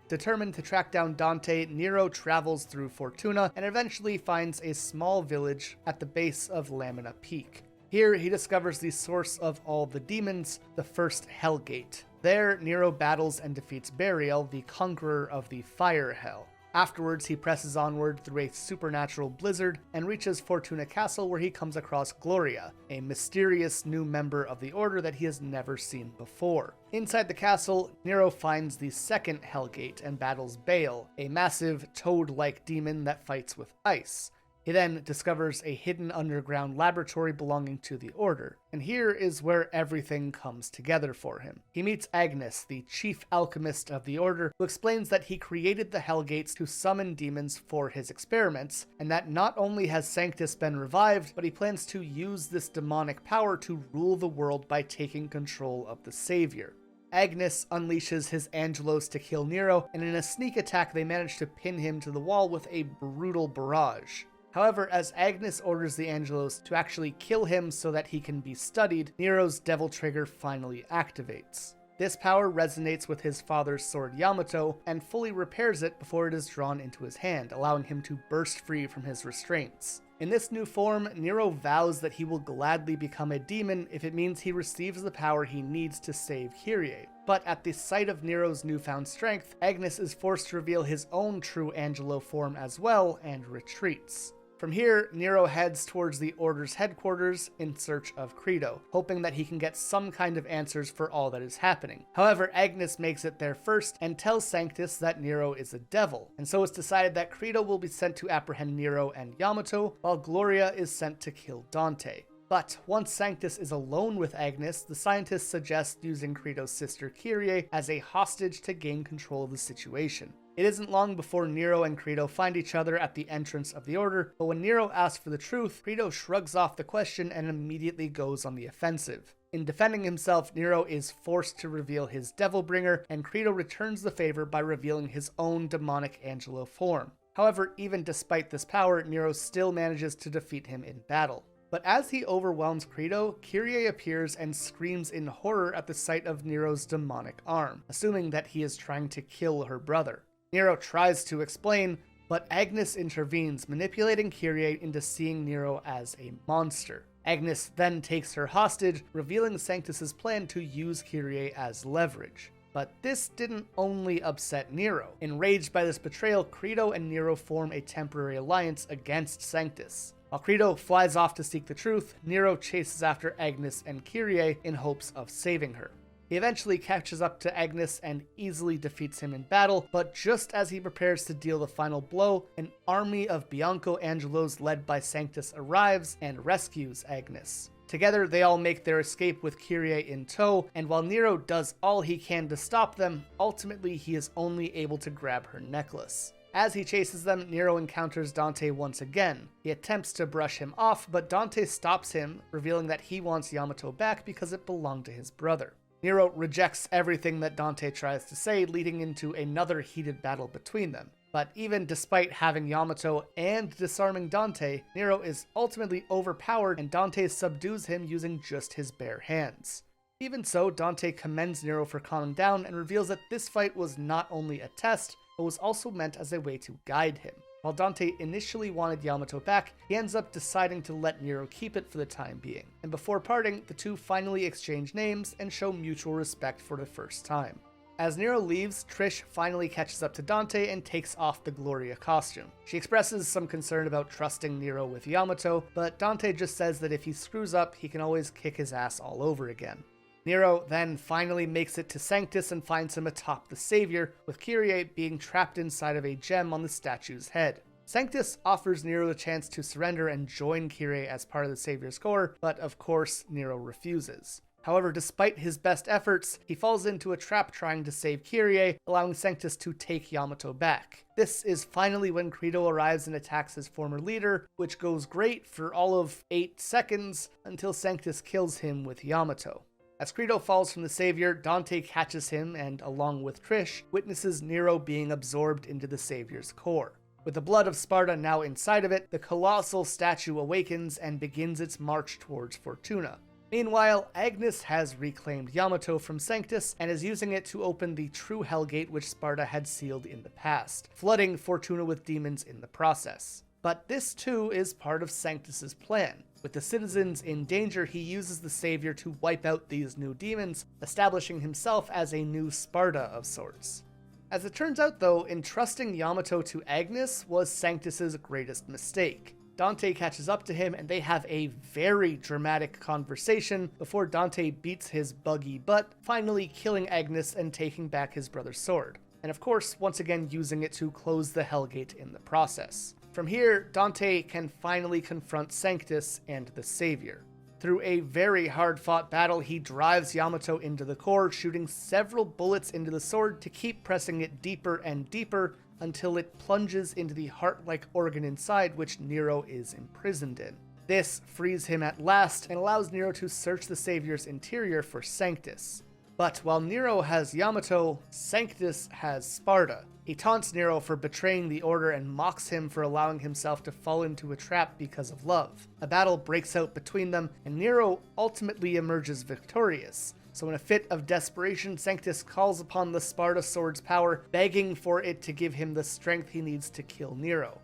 Determined to track down Dante, Nero travels through Fortuna and eventually finds a small village at the base of Lamina Peak. Here, he discovers the source of all the demons, the first Hellgate. There, Nero battles and defeats Burial, the conqueror of the Fire Hell. Afterwards, he presses onward through a supernatural blizzard and reaches Fortuna Castle, where he comes across Gloria, a mysterious new member of the Order that he has never seen before. Inside the castle, Nero finds the second Hellgate and battles Baal, a massive toad-like demon that fights with ice. He then discovers a hidden underground laboratory belonging to the Order, and here is where everything comes together for him. He meets Agnes, the chief alchemist of the Order, who explains that he created the Hellgates to summon demons for his experiments, and that not only has Sanctus been revived, but he plans to use this demonic power to rule the world by taking control of the Savior. Agnes unleashes his Angelos to kill Nero, and in a sneak attack they manage to pin him to the wall with a brutal barrage. However, as Agnes orders the Angelos to actually kill him so that he can be studied, Nero's Devil Trigger finally activates. This power resonates with his father's sword Yamato and fully repairs it before it is drawn into his hand, allowing him to burst free from his restraints. In this new form, Nero vows that he will gladly become a demon if it means he receives the power he needs to save Kyrie. But at the sight of Nero's newfound strength, Agnes is forced to reveal his own true Angelo form as well and retreats. From here, Nero heads towards the Order's headquarters in search of Credo, hoping that he can get some kind of answers for all that is happening. However, Agnes makes it there first and tells Sanctus that Nero is a devil, and so it's decided that Credo will be sent to apprehend Nero and Yamato, while Gloria is sent to kill Dante. But once Sanctus is alone with Agnes, the scientists suggest using Credo's sister Kyrie as a hostage to gain control of the situation. It isn't long before Nero and Credo find each other at the entrance of the Order, but when Nero asks for the truth, Credo shrugs off the question and immediately goes on the offensive. In defending himself, Nero is forced to reveal his Devilbringer, and Credo returns the favor by revealing his own demonic Angelo form. However, even despite this power, Nero still manages to defeat him in battle. But as he overwhelms Credo, Kyrie appears and screams in horror at the sight of Nero's demonic arm, assuming that he is trying to kill her brother. Nero tries to explain, but Agnes intervenes, manipulating Kyrie into seeing Nero as a monster. Agnes then takes her hostage, revealing Sanctus's plan to use Kyrie as leverage. But this didn't only upset Nero. Enraged by this betrayal, Credo and Nero form a temporary alliance against Sanctus. While Credo flies off to seek the truth, Nero chases after Agnes and Kyrie in hopes of saving her. He eventually catches up to Agnes and easily defeats him in battle, but just as he prepares to deal the final blow, an army of Bianco Angelos led by Sanctus arrives and rescues Agnes. Together, they all make their escape with Kyrie in tow, and while Nero does all he can to stop them, ultimately he is only able to grab her necklace. As he chases them, Nero encounters Dante once again. He attempts to brush him off, but Dante stops him, revealing that he wants Yamato back because it belonged to his brother. Nero rejects everything that Dante tries to say, leading into another heated battle between them. But even despite having Yamato and disarming Dante, Nero is ultimately overpowered and Dante subdues him using just his bare hands. Even so, Dante commends Nero for calming down and reveals that this fight was not only a test, but was also meant as a way to guide him. While Dante initially wanted Yamato back, he ends up deciding to let Nero keep it for the time being. And before parting, the two finally exchange names and show mutual respect for the first time. As Nero leaves, Trish finally catches up to Dante and takes off the Gloria costume. She expresses some concern about trusting Nero with Yamato, but Dante just says that if he screws up, he can always kick his ass all over again. Nero then finally makes it to Sanctus and finds him atop the Savior, with Kyrie being trapped inside of a gem on the statue's head. Sanctus offers Nero the chance to surrender and join Kyrie as part of the Savior's Corps, but of course Nero refuses. However, despite his best efforts, he falls into a trap trying to save Kyrie, allowing Sanctus to take Yamato back. This is finally when Credo arrives and attacks his former leader, which goes great for all of 8 seconds until Sanctus kills him with Yamato. As Credo falls from the Savior, Dante catches him and, along with Trish, witnesses Nero being absorbed into the Savior's core. With the blood of Sparda now inside of it, the colossal statue awakens and begins its march towards Fortuna. Meanwhile, Agnes has reclaimed Yamato from Sanctus and is using it to open the true Hellgate which Sparda had sealed in the past, flooding Fortuna with demons in the process. But this too is part of Sanctus's plan. With the citizens in danger, he uses the Savior to wipe out these new demons, establishing himself as a new Sparda of sorts. As it turns out though, entrusting Yamato to Agnes was Sanctus's greatest mistake. Dante catches up to him and they have a very dramatic conversation before Dante beats his buggy butt, finally killing Agnes and taking back his brother's sword. And of course, once again using it to close the Hellgate in the process. From here, Dante can finally confront Sanctus and the Savior. Through a very hard-fought battle, he drives Yamato into the core, shooting several bullets into the sword to keep pressing it deeper and deeper until it plunges into the heart-like organ inside which Nero is imprisoned in. This frees him at last and allows Nero to search the Savior's interior for Sanctus. But while Nero has Yamato, Sanctus has Sparda. He taunts Nero for betraying the Order and mocks him for allowing himself to fall into a trap because of love. A battle breaks out between them, and Nero ultimately emerges victorious. So in a fit of desperation, Sanctus calls upon the Sparda sword's power, begging for it to give him the strength he needs to kill Nero.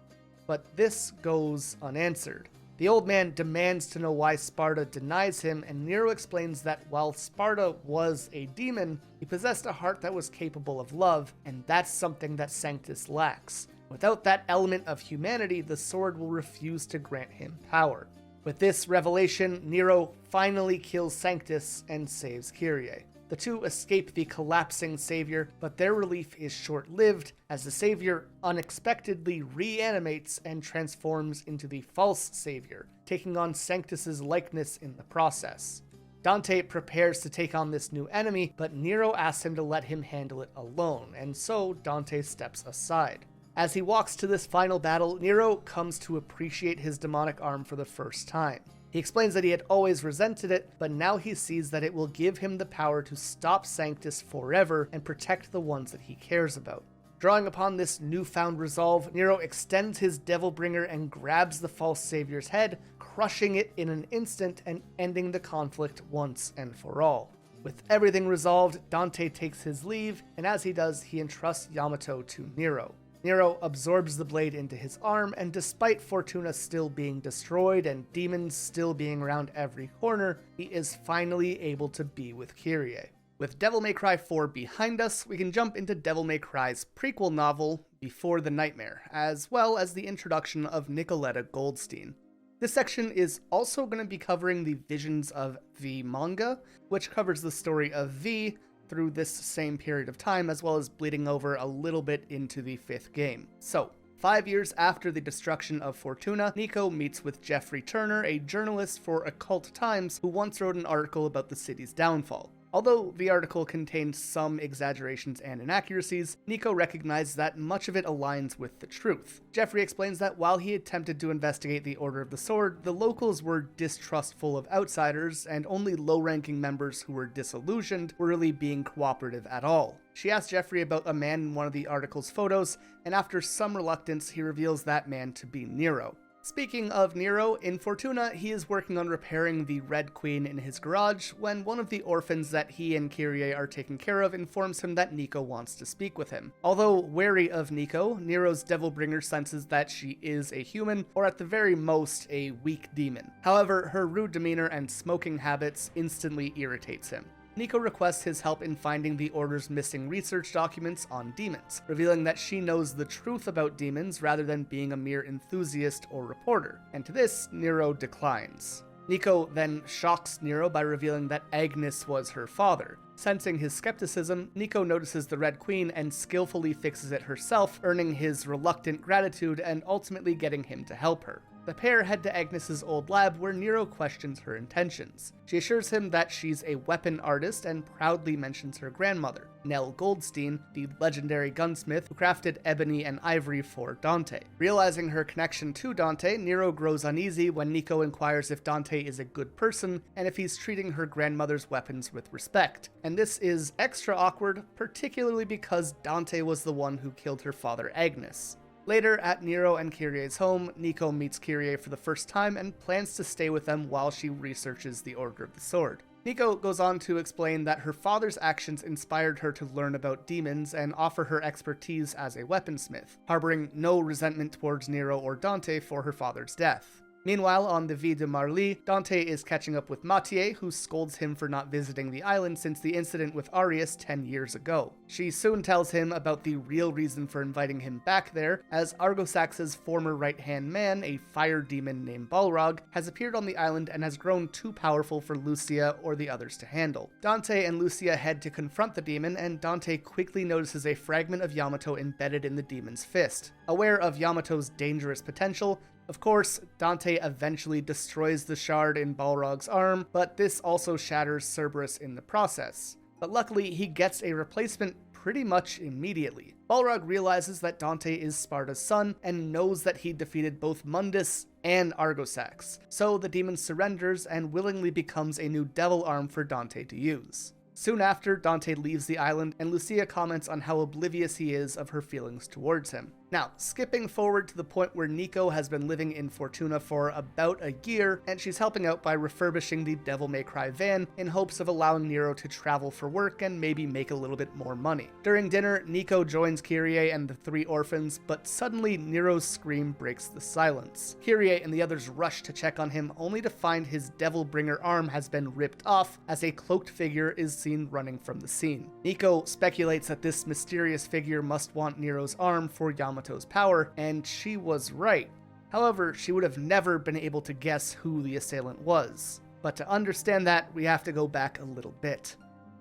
But this goes unanswered. The old man demands to know why Sparda denies him, and Nero explains that while Sparda was a demon, he possessed a heart that was capable of love, and that's something that Sanctus lacks. Without that element of humanity, the sword will refuse to grant him power. With this revelation, Nero finally kills Sanctus and saves Kyrie. The two escape the collapsing Savior, but their relief is short-lived as the Savior unexpectedly reanimates and transforms into the false Savior, taking on Sanctus's likeness in the process. Dante prepares to take on this new enemy, but Nero asks him to let him handle it alone, and so Dante steps aside. As he walks to this final battle, Nero comes to appreciate his demonic arm for the first time. He explains that he had always resented it, but now he sees that it will give him the power to stop Sanctus forever and protect the ones that he cares about. Drawing upon this newfound resolve, Nero extends his Devilbringer and grabs the false Savior's head, crushing it in an instant and ending the conflict once and for all. With everything resolved, Dante takes his leave, and as he does, he entrusts Yamato to Nero. Nero absorbs the blade into his arm, and despite Fortuna still being destroyed and demons still being around every corner, he is finally able to be with Kyrie. With Devil May Cry 4 behind us, we can jump into Devil May Cry's prequel novel, Before the Nightmare, as well as the introduction of Nicoletta Goldstein. This section is also going to be covering the Visions of Vie manga, which covers the story of Vie through this same period of time, as well as bleeding over a little bit into the 5th game. So, 5 years after the destruction of Fortuna, Nico meets with Jeffrey Turner, a journalist for Occult Times, who once wrote an article about the city's downfall. Although the article contained some exaggerations and inaccuracies, Nico recognized that much of it aligns with the truth. Jeffrey explains that while he attempted to investigate the Order of the Sword, the locals were distrustful of outsiders, and only low-ranking members who were disillusioned were really being cooperative at all. She asks Jeffrey about a man in one of the article's photos, and after some reluctance, he reveals that man to be Nero. Speaking of Nero, in Fortuna, he is working on repairing the Red Queen in his garage when one of the orphans that he and Kyrie are taking care of informs him that Nico wants to speak with him. Although wary of Nico, Nero's Devilbringer senses that she is a human, or at the very most, a weak demon. However, her rude demeanor and smoking habits instantly irritates him. Nico requests his help in finding the Order's missing research documents on demons, revealing that she knows the truth about demons rather than being a mere enthusiast or reporter, and to this, Nero declines. Nico then shocks Nero by revealing that Agnes was her father. Sensing his skepticism, Nico notices the Red Queen and skillfully fixes it herself, earning his reluctant gratitude and ultimately getting him to help her. The pair head to Agnes's old lab where Nero questions her intentions. She assures him that she's a weapon artist and proudly mentions her grandmother, Nell Goldstein, the legendary gunsmith who crafted ebony and ivory for Dante. Realizing her connection to Dante, Nero grows uneasy when Nico inquires if Dante is a good person and if he's treating her grandmother's weapons with respect. And this is extra awkward, particularly because Dante was the one who killed her father Agnes. Later, at Nero and Kyrie's home, Nico meets Kyrie for the first time and plans to stay with them while she researches the Order of the Sword. Nico goes on to explain that her father's actions inspired her to learn about demons and offer her expertise as a weaponsmith, harboring no resentment towards Nero or Dante for her father's death. Meanwhile, on the Vie De Marli, Dante is catching up with Mathieu, who scolds him for not visiting the island since the incident with Arius 10 years ago. She soon tells him about the real reason for inviting him back there, as Argosax's former right-hand man, a fire demon named Balrog, has appeared on the island and has grown too powerful for Lucia or the others to handle. Dante and Lucia head to confront the demon, and Dante quickly notices a fragment of Yamato embedded in the demon's fist. Aware of Yamato's dangerous potential, of course, Dante eventually destroys the shard in Balrog's arm, but this also shatters Cerberus in the process. But luckily, he gets a replacement pretty much immediately. Balrog realizes that Dante is Sparda's son and knows that he defeated both Mundus and Argosax, so the demon surrenders and willingly becomes a new devil arm for Dante to use. Soon after, Dante leaves the island, and Lucia comments on how oblivious he is of her feelings towards him. Now, skipping forward to the point where Nico has been living in Fortuna for about a year, and she's helping out by refurbishing the Devil May Cry van in hopes of allowing Nero to travel for work and maybe make a little bit more money. During dinner, Nico joins Kyrie and the 3 orphans, but suddenly Nero's scream breaks the silence. Kyrie and the others rush to check on him, only to find his Devilbringer arm has been ripped off as a cloaked figure is seen running from the scene. Nico speculates that this mysterious figure must want Nero's arm for Yamato's power, and she was right. However, she would have never been able to guess who the assailant was. But to understand that, we have to go back a little bit.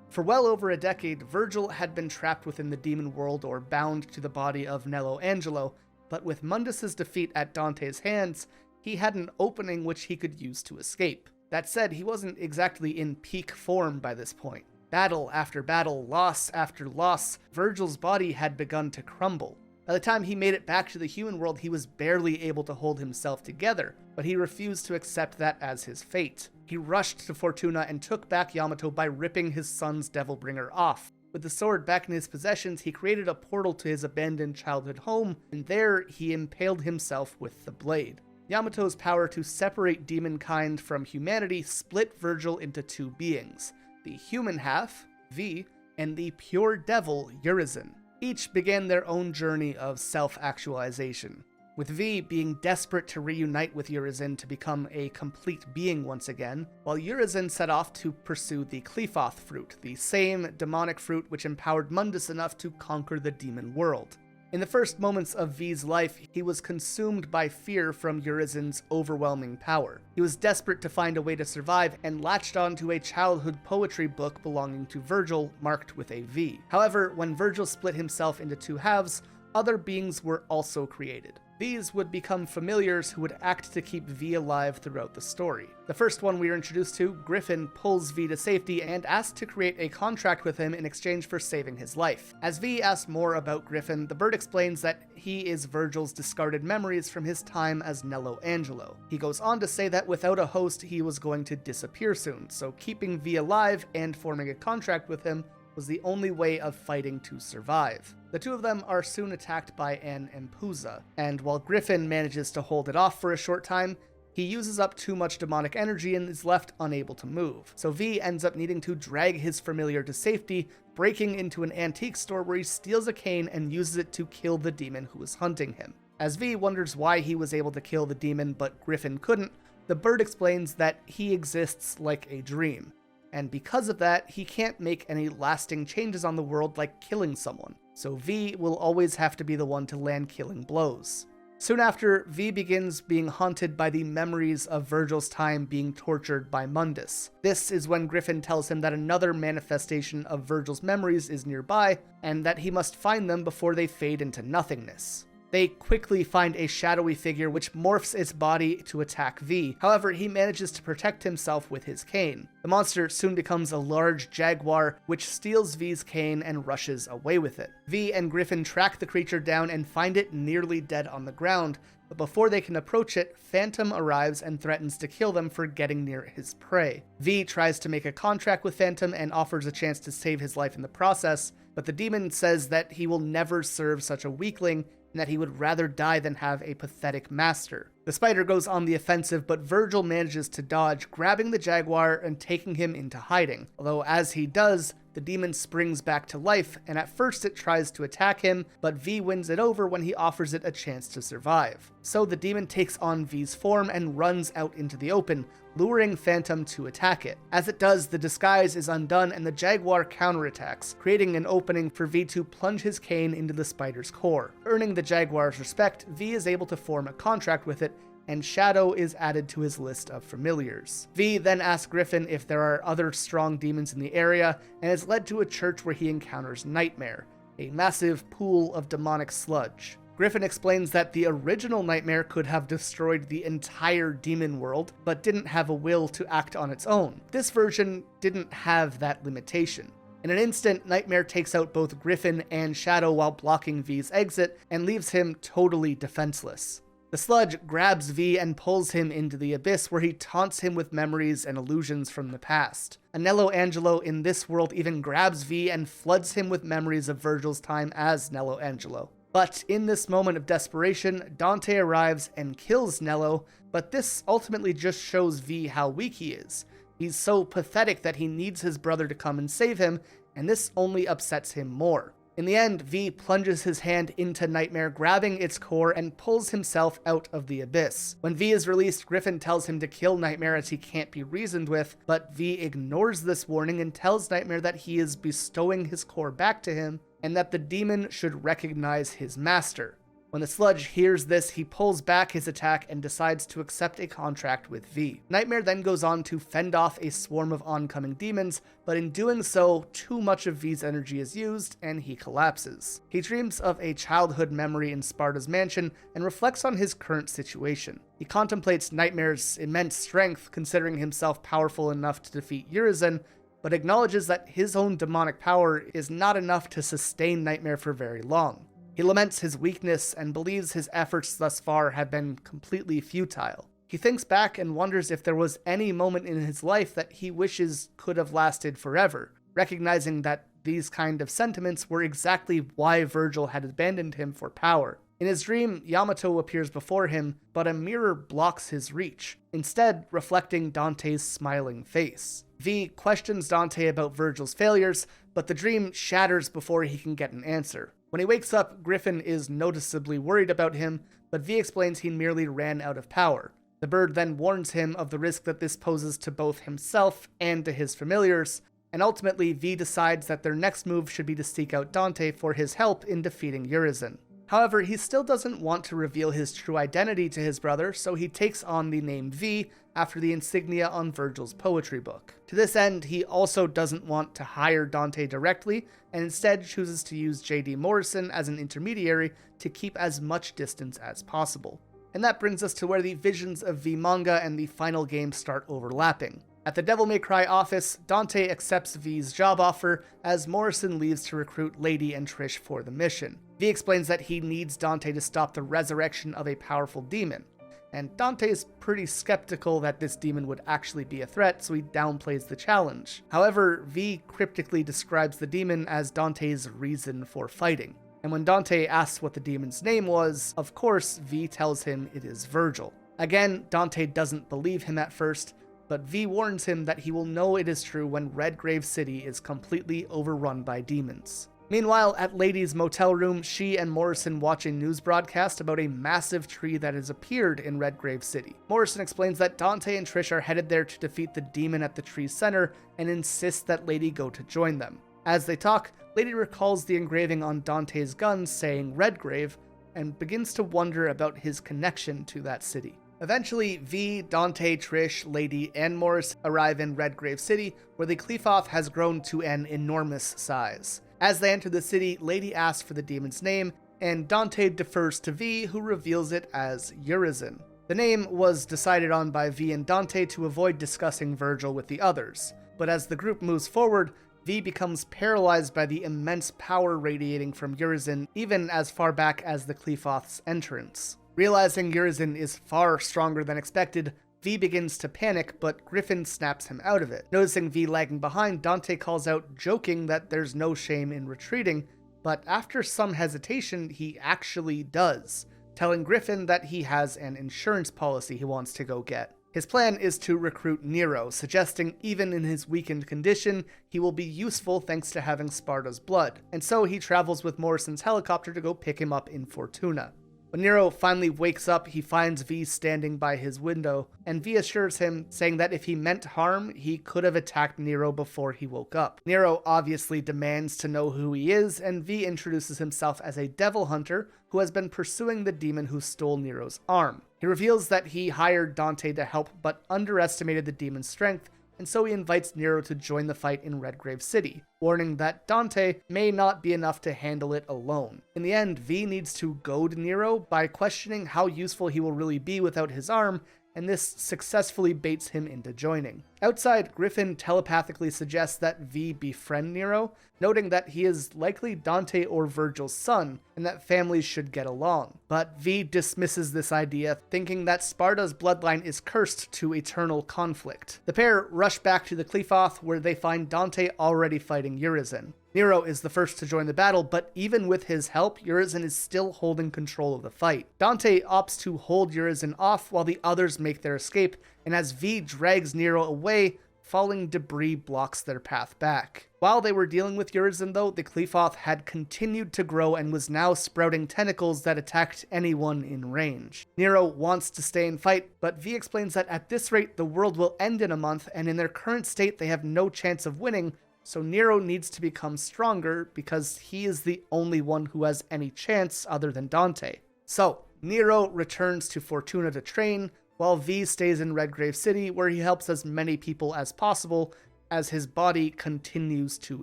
For well over a decade, Vergil had been trapped within the demon world or bound to the body of Nello Angelo, but with Mundus's defeat at Dante's hands, he had an opening which he could use to escape. That said, he wasn't exactly in peak form by this point. Battle after battle, loss after loss, Vergil's body had begun to crumble. By the time he made it back to the human world, he was barely able to hold himself together, but he refused to accept that as his fate. He rushed to Fortuna and took back Yamato by ripping his son's Devilbringer off. With the sword back in his possessions, he created a portal to his abandoned childhood home, and there he impaled himself with the blade. Yamato's power to separate demonkind from humanity split Vergil into 2 beings, the human half, Vie, and the pure devil, Urizen. Each began their own journey of self-actualization, with Vie being desperate to reunite with Urizen to become a complete being once again, while Urizen set off to pursue the Qlipoth fruit, the same demonic fruit which empowered Mundus enough to conquer the demon world. In the first moments of V's life, he was consumed by fear from Urizen's overwhelming power. He was desperate to find a way to survive and latched onto a childhood poetry book belonging to Vergil, marked with a V. However, when Vergil split himself into two halves, other beings were also created. These would become familiars who would act to keep V alive throughout the story. The first one we are introduced to, Griffin, pulls V to safety and asks to create a contract with him in exchange for saving his life. As V asks more about Griffin, the bird explains that he is Vergil's discarded memories from his time as Nello Angelo. He goes on to say that without a host, he was going to disappear soon, so keeping V alive and forming a contract with him was the only way of fighting to survive. The two of them are soon attacked by an Empusa, and while Griffin manages to hold it off for a short time, he uses up too much demonic energy and is left unable to move. So V ends up needing to drag his familiar to safety, breaking into an antique store where he steals a cane and uses it to kill the demon who is hunting him. As V wonders why he was able to kill the demon but Griffin couldn't, the bird explains that he exists like a dream. And because of that, he can't make any lasting changes on the world like killing someone. So V will always have to be the one to land killing blows. Soon after, V begins being haunted by the memories of Vergil's time being tortured by Mundus. This is when Griffin tells him that another manifestation of Vergil's memories is nearby, and that he must find them before they fade into nothingness. They quickly find a shadowy figure which morphs its body to attack V. However, he manages to protect himself with his cane. The monster soon becomes a large jaguar, which steals V's cane and rushes away with it. V and Griffin track the creature down and find it nearly dead on the ground, but before they can approach it, Phantom arrives and threatens to kill them for getting near his prey. V tries to make a contract with Phantom and offers a chance to save his life in the process, but the demon says that he will never serve such a weakling, and that he would rather die than have a pathetic master. The spider goes on the offensive, but Vergil manages to dodge, grabbing the jaguar and taking him into hiding. Although as he does, the demon springs back to life, and at first it tries to attack him, but V wins it over when he offers it a chance to survive. So the demon takes on V's form and runs out into the open, luring Phantom to attack it. As it does, the disguise is undone and the jaguar counterattacks, creating an opening for V to plunge his cane into the spider's core. Earning the jaguar's respect, V is able to form a contract with it, and Shadow is added to his list of familiars. V then asks Griffin if there are other strong demons in the area, and is led to a church where he encounters Nightmare, a massive pool of demonic sludge. Griffin explains that the original Nightmare could have destroyed the entire demon world, but didn't have a will to act on its own. This version didn't have that limitation. In an instant, Nightmare takes out both Griffin and Shadow while blocking V's exit, and leaves him totally defenseless. The sludge grabs V and pulls him into the abyss, where he taunts him with memories and illusions from the past. Nello Angelo in this world even grabs V and floods him with memories of Vergil's time as Nello Angelo. But in this moment of desperation, Dante arrives and kills Nello, but this ultimately just shows V how weak he is. He's so pathetic that he needs his brother to come and save him, and this only upsets him more. In the end, V plunges his hand into Nightmare, grabbing its core, and pulls himself out of the abyss. When V is released, Griffin tells him to kill Nightmare as he can't be reasoned with, but V ignores this warning and tells Nightmare that he is bestowing his core back to him, and that the demon should recognize his master. When the sludge hears this, he pulls back his attack and decides to accept a contract with V. Nightmare then goes on to fend off a swarm of oncoming demons, but in doing so, too much of V's energy is used, and he collapses. He dreams of a childhood memory in Sparda's mansion, and reflects on his current situation. He contemplates Nightmare's immense strength, considering himself powerful enough to defeat Urizen, but acknowledges that his own demonic power is not enough to sustain Nightmare for very long. He laments his weakness and believes his efforts thus far have been completely futile. He thinks back and wonders if there was any moment in his life that he wishes could have lasted forever, recognizing that these kind of sentiments were exactly why Vergil had abandoned him for power. In his dream, Yamato appears before him, but a mirror blocks his reach, instead reflecting Dante's smiling face. V questions Dante about Vergil's failures, but the dream shatters before he can get an answer. When he wakes up, Griffin is noticeably worried about him, but V explains he merely ran out of power. The bird then warns him of the risk that this poses to both himself and to his familiars, and ultimately V decides that their next move should be to seek out Dante for his help in defeating Urizen. However, he still doesn't want to reveal his true identity to his brother, so he takes on the name V after the insignia on Vergil's poetry book. To this end, he also doesn't want to hire Dante directly, and instead chooses to use J.D. Morrison as an intermediary to keep as much distance as possible. And that brings us to where the visions of V manga and the final game start overlapping. At the Devil May Cry office, Dante accepts V's job offer as Morrison leaves to recruit Lady and Trish for the mission. V explains that he needs Dante to stop the resurrection of a powerful demon, and Dante is pretty skeptical that this demon would actually be a threat, so he downplays the challenge. However, V cryptically describes the demon as Dante's reason for fighting. And when Dante asks what the demon's name was, of course, V tells him it is Vergil. Again, Dante doesn't believe him at first, but V warns him that he will know it is true when Redgrave City is completely overrun by demons. Meanwhile, at Lady's motel room, she and Morrison watch a news broadcast about a massive tree that has appeared in Redgrave City. Morrison explains that Dante and Trish are headed there to defeat the demon at the tree's center and insists that Lady go to join them. As they talk, Lady recalls the engraving on Dante's gun saying Redgrave and begins to wonder about his connection to that city. Eventually, V, Dante, Trish, Lady, and Morris arrive in Redgrave City, where the Qliphotth has grown to an enormous size. As they enter the city, Lady asks for the demon's name, and Dante defers to V, who reveals it as Urizen. The name was decided on by V and Dante to avoid discussing Vergil with the others, but as the group moves forward, V becomes paralyzed by the immense power radiating from Urizen, even as far back as the Qliphoth's entrance. Realizing Urizen is far stronger than expected, V begins to panic, but Griffin snaps him out of it. Noticing V lagging behind, Dante calls out, joking that there's no shame in retreating, but after some hesitation, he actually does, telling Griffin that he has an insurance policy he wants to go get. His plan is to recruit Nero, suggesting even in his weakened condition, he will be useful thanks to having Sparda's blood, and so he travels with Morrison's helicopter to go pick him up in Fortuna. When Nero finally wakes up, he finds V standing by his window, and V assures him, saying that if he meant harm, he could have attacked Nero before he woke up. Nero obviously demands to know who he is, and V introduces himself as a devil hunter who has been pursuing the demon who stole Nero's arm. He reveals that he hired Dante to help but underestimated the demon's strength, and so he invites Nero to join the fight in Redgrave City, warning that Dante may not be enough to handle it alone. In the end, V needs to goad Nero by questioning how useful he will really be without his arm, and this successfully baits him into joining. Outside, Griffin telepathically suggests that V befriend Nero, noting that he is likely Dante or Vergil's son, and that families should get along. But V dismisses this idea, thinking that Sparda's bloodline is cursed to eternal conflict. The pair rush back to the Qliphoth, where they find Dante already fighting Urizen. Nero is the first to join the battle, but even with his help, Urizen is still holding control of the fight. Dante opts to hold Urizen off while the others make their escape, and as V drags Nero away, falling debris blocks their path back. While they were dealing with Urizen though, the Qliphoth had continued to grow and was now sprouting tentacles that attacked anyone in range. Nero wants to stay and fight, but V explains that at this rate the world will end in a month, and in their current state they have no chance of winning, so Nero needs to become stronger because he is the only one who has any chance other than Dante. So, Nero returns to Fortuna to train, while V stays in Redgrave City, where he helps as many people as possible as his body continues to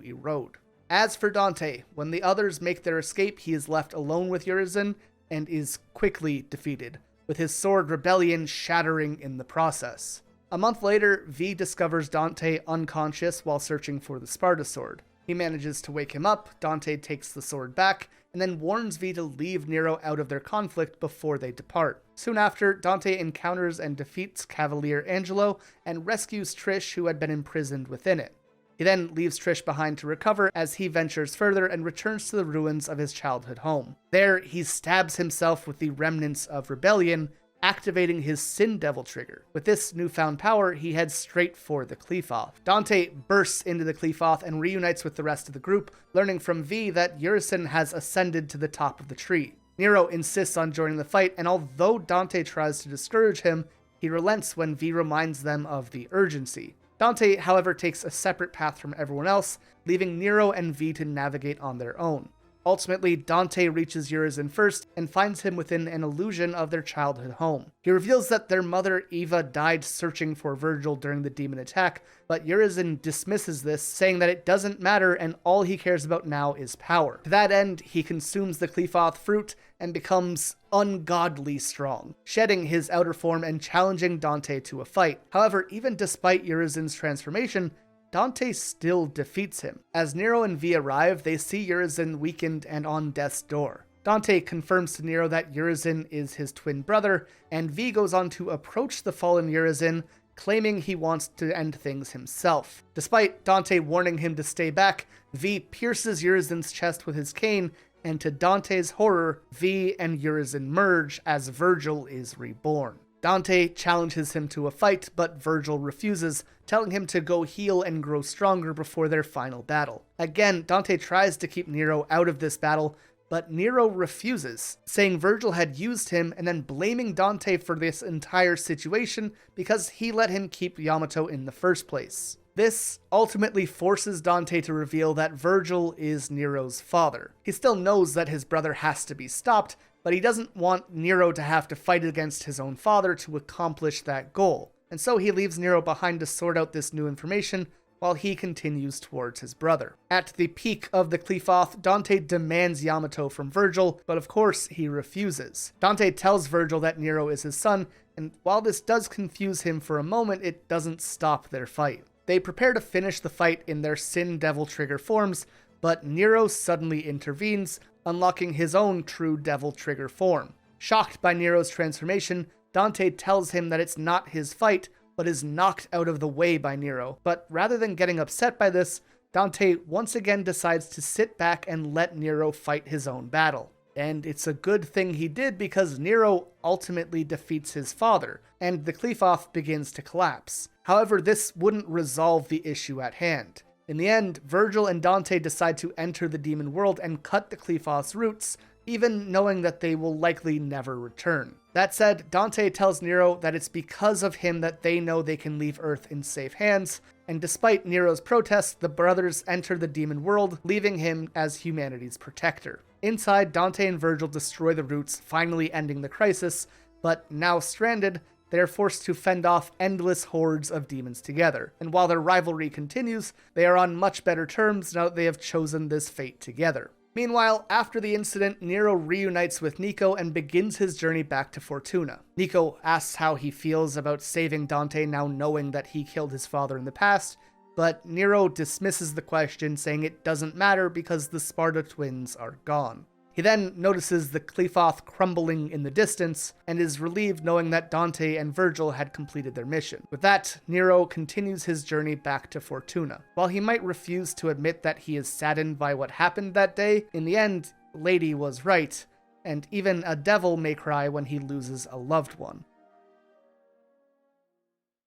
erode. As for Dante, when the others make their escape, he is left alone with Urizen and is quickly defeated, with his sword Rebellion shattering in the process. A month later, V discovers Dante unconscious while searching for the Sparda sword. He manages to wake him up, Dante takes the sword back, and then warns V to leave Nero out of their conflict before they depart. Soon after, Dante encounters and defeats Cavalier Angelo and rescues Trish, who had been imprisoned within it. He then leaves Trish behind to recover as he ventures further and returns to the ruins of his childhood home. There, he stabs himself with the remnants of Rebellion, activating his Sin Devil trigger. With this newfound power, he heads straight for the Qliphoth. Dante bursts into the Qliphoth and reunites with the rest of the group, learning from V that Urizen has ascended to the top of the tree. Nero insists on joining the fight, and although Dante tries to discourage him, he relents when V reminds them of the urgency. Dante, however, takes a separate path from everyone else, leaving Nero and V to navigate on their own. Ultimately, Dante reaches Urizen first and finds him within an illusion of their childhood home. He reveals that their mother, Eva, died searching for Vergil during the demon attack, but Urizen dismisses this, saying that it doesn't matter and all he cares about now is power. To that end, he consumes the Qlipoth fruit and becomes ungodly strong, shedding his outer form and challenging Dante to a fight. However, even despite Urizen's transformation, Dante still defeats him. As Nero and Vie arrive, they see Urizen weakened and on death's door. Dante confirms to Nero that Urizen is his twin brother, and Vie goes on to approach the fallen Urizen, claiming he wants to end things himself. Despite Dante warning him to stay back, Vie pierces Urizen's chest with his cane, and to Dante's horror, Vie and Urizen merge as Vergil is reborn. Dante challenges him to a fight, but Vergil refuses, telling him to go heal and grow stronger before their final battle. Again, Dante tries to keep Nero out of this battle, but Nero refuses, saying Vergil had used him and then blaming Dante for this entire situation because he let him keep Yamato in the first place. This ultimately forces Dante to reveal that Vergil is Nero's father. He still knows that his brother has to be stopped, but he doesn't want Nero to have to fight against his own father to accomplish that goal. And so he leaves Nero behind to sort out this new information while he continues towards his brother. At the peak of the Qlipoth, Dante demands Yamato from Vergil, but of course he refuses. Dante tells Vergil that Nero is his son, and while this does confuse him for a moment, it doesn't stop their fight. They prepare to finish the fight in their Sin Devil Trigger forms, but Nero suddenly intervenes, unlocking his own true Devil Trigger form. Shocked by Nero's transformation, Dante tells him that it's not his fight, but is knocked out of the way by Nero. But rather than getting upset by this, Dante once again decides to sit back and let Nero fight his own battle. And it's a good thing he did because Nero ultimately defeats his father, and the Qlipoth begins to collapse. However, this wouldn't resolve the issue at hand. In the end, Vergil and Dante decide to enter the demon world and cut the Qlipoth's roots, even knowing that they will likely never return. That said, Dante tells Nero that it's because of him that they know they can leave Earth in safe hands, and despite Nero's protests, the brothers enter the demon world, leaving him as humanity's protector. Inside, Dante and Vergil destroy the roots, finally ending the crisis, but now stranded, they are forced to fend off endless hordes of demons together. And while their rivalry continues, they are on much better terms now that they have chosen this fate together. Meanwhile, after the incident, Nero reunites with Nico and begins his journey back to Fortuna. Nico asks how he feels about saving Dante now knowing that he killed his father in the past, but Nero dismisses the question, saying it doesn't matter because the Sparda twins are gone. He then notices the Qlipoth crumbling in the distance, and is relieved knowing that Dante and Vergil had completed their mission. With that, Nero continues his journey back to Fortuna. While he might refuse to admit that he is saddened by what happened that day, in the end, Lady was right, and even a devil may cry when he loses a loved one.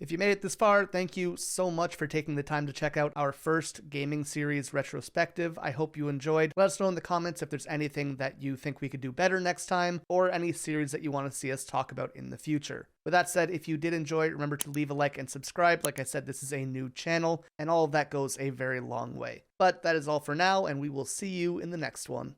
If you made it this far, thank you so much for taking the time to check out our first gaming series retrospective. I hope you enjoyed. Let us know in the comments if there's anything that you think we could do better next time, or any series that you want to see us talk about in the future. With that said, if you did enjoy, remember to leave a like and subscribe. Like I said, this is a new channel, and all of that goes a very long way. But that is all for now, and we will see you in the next one.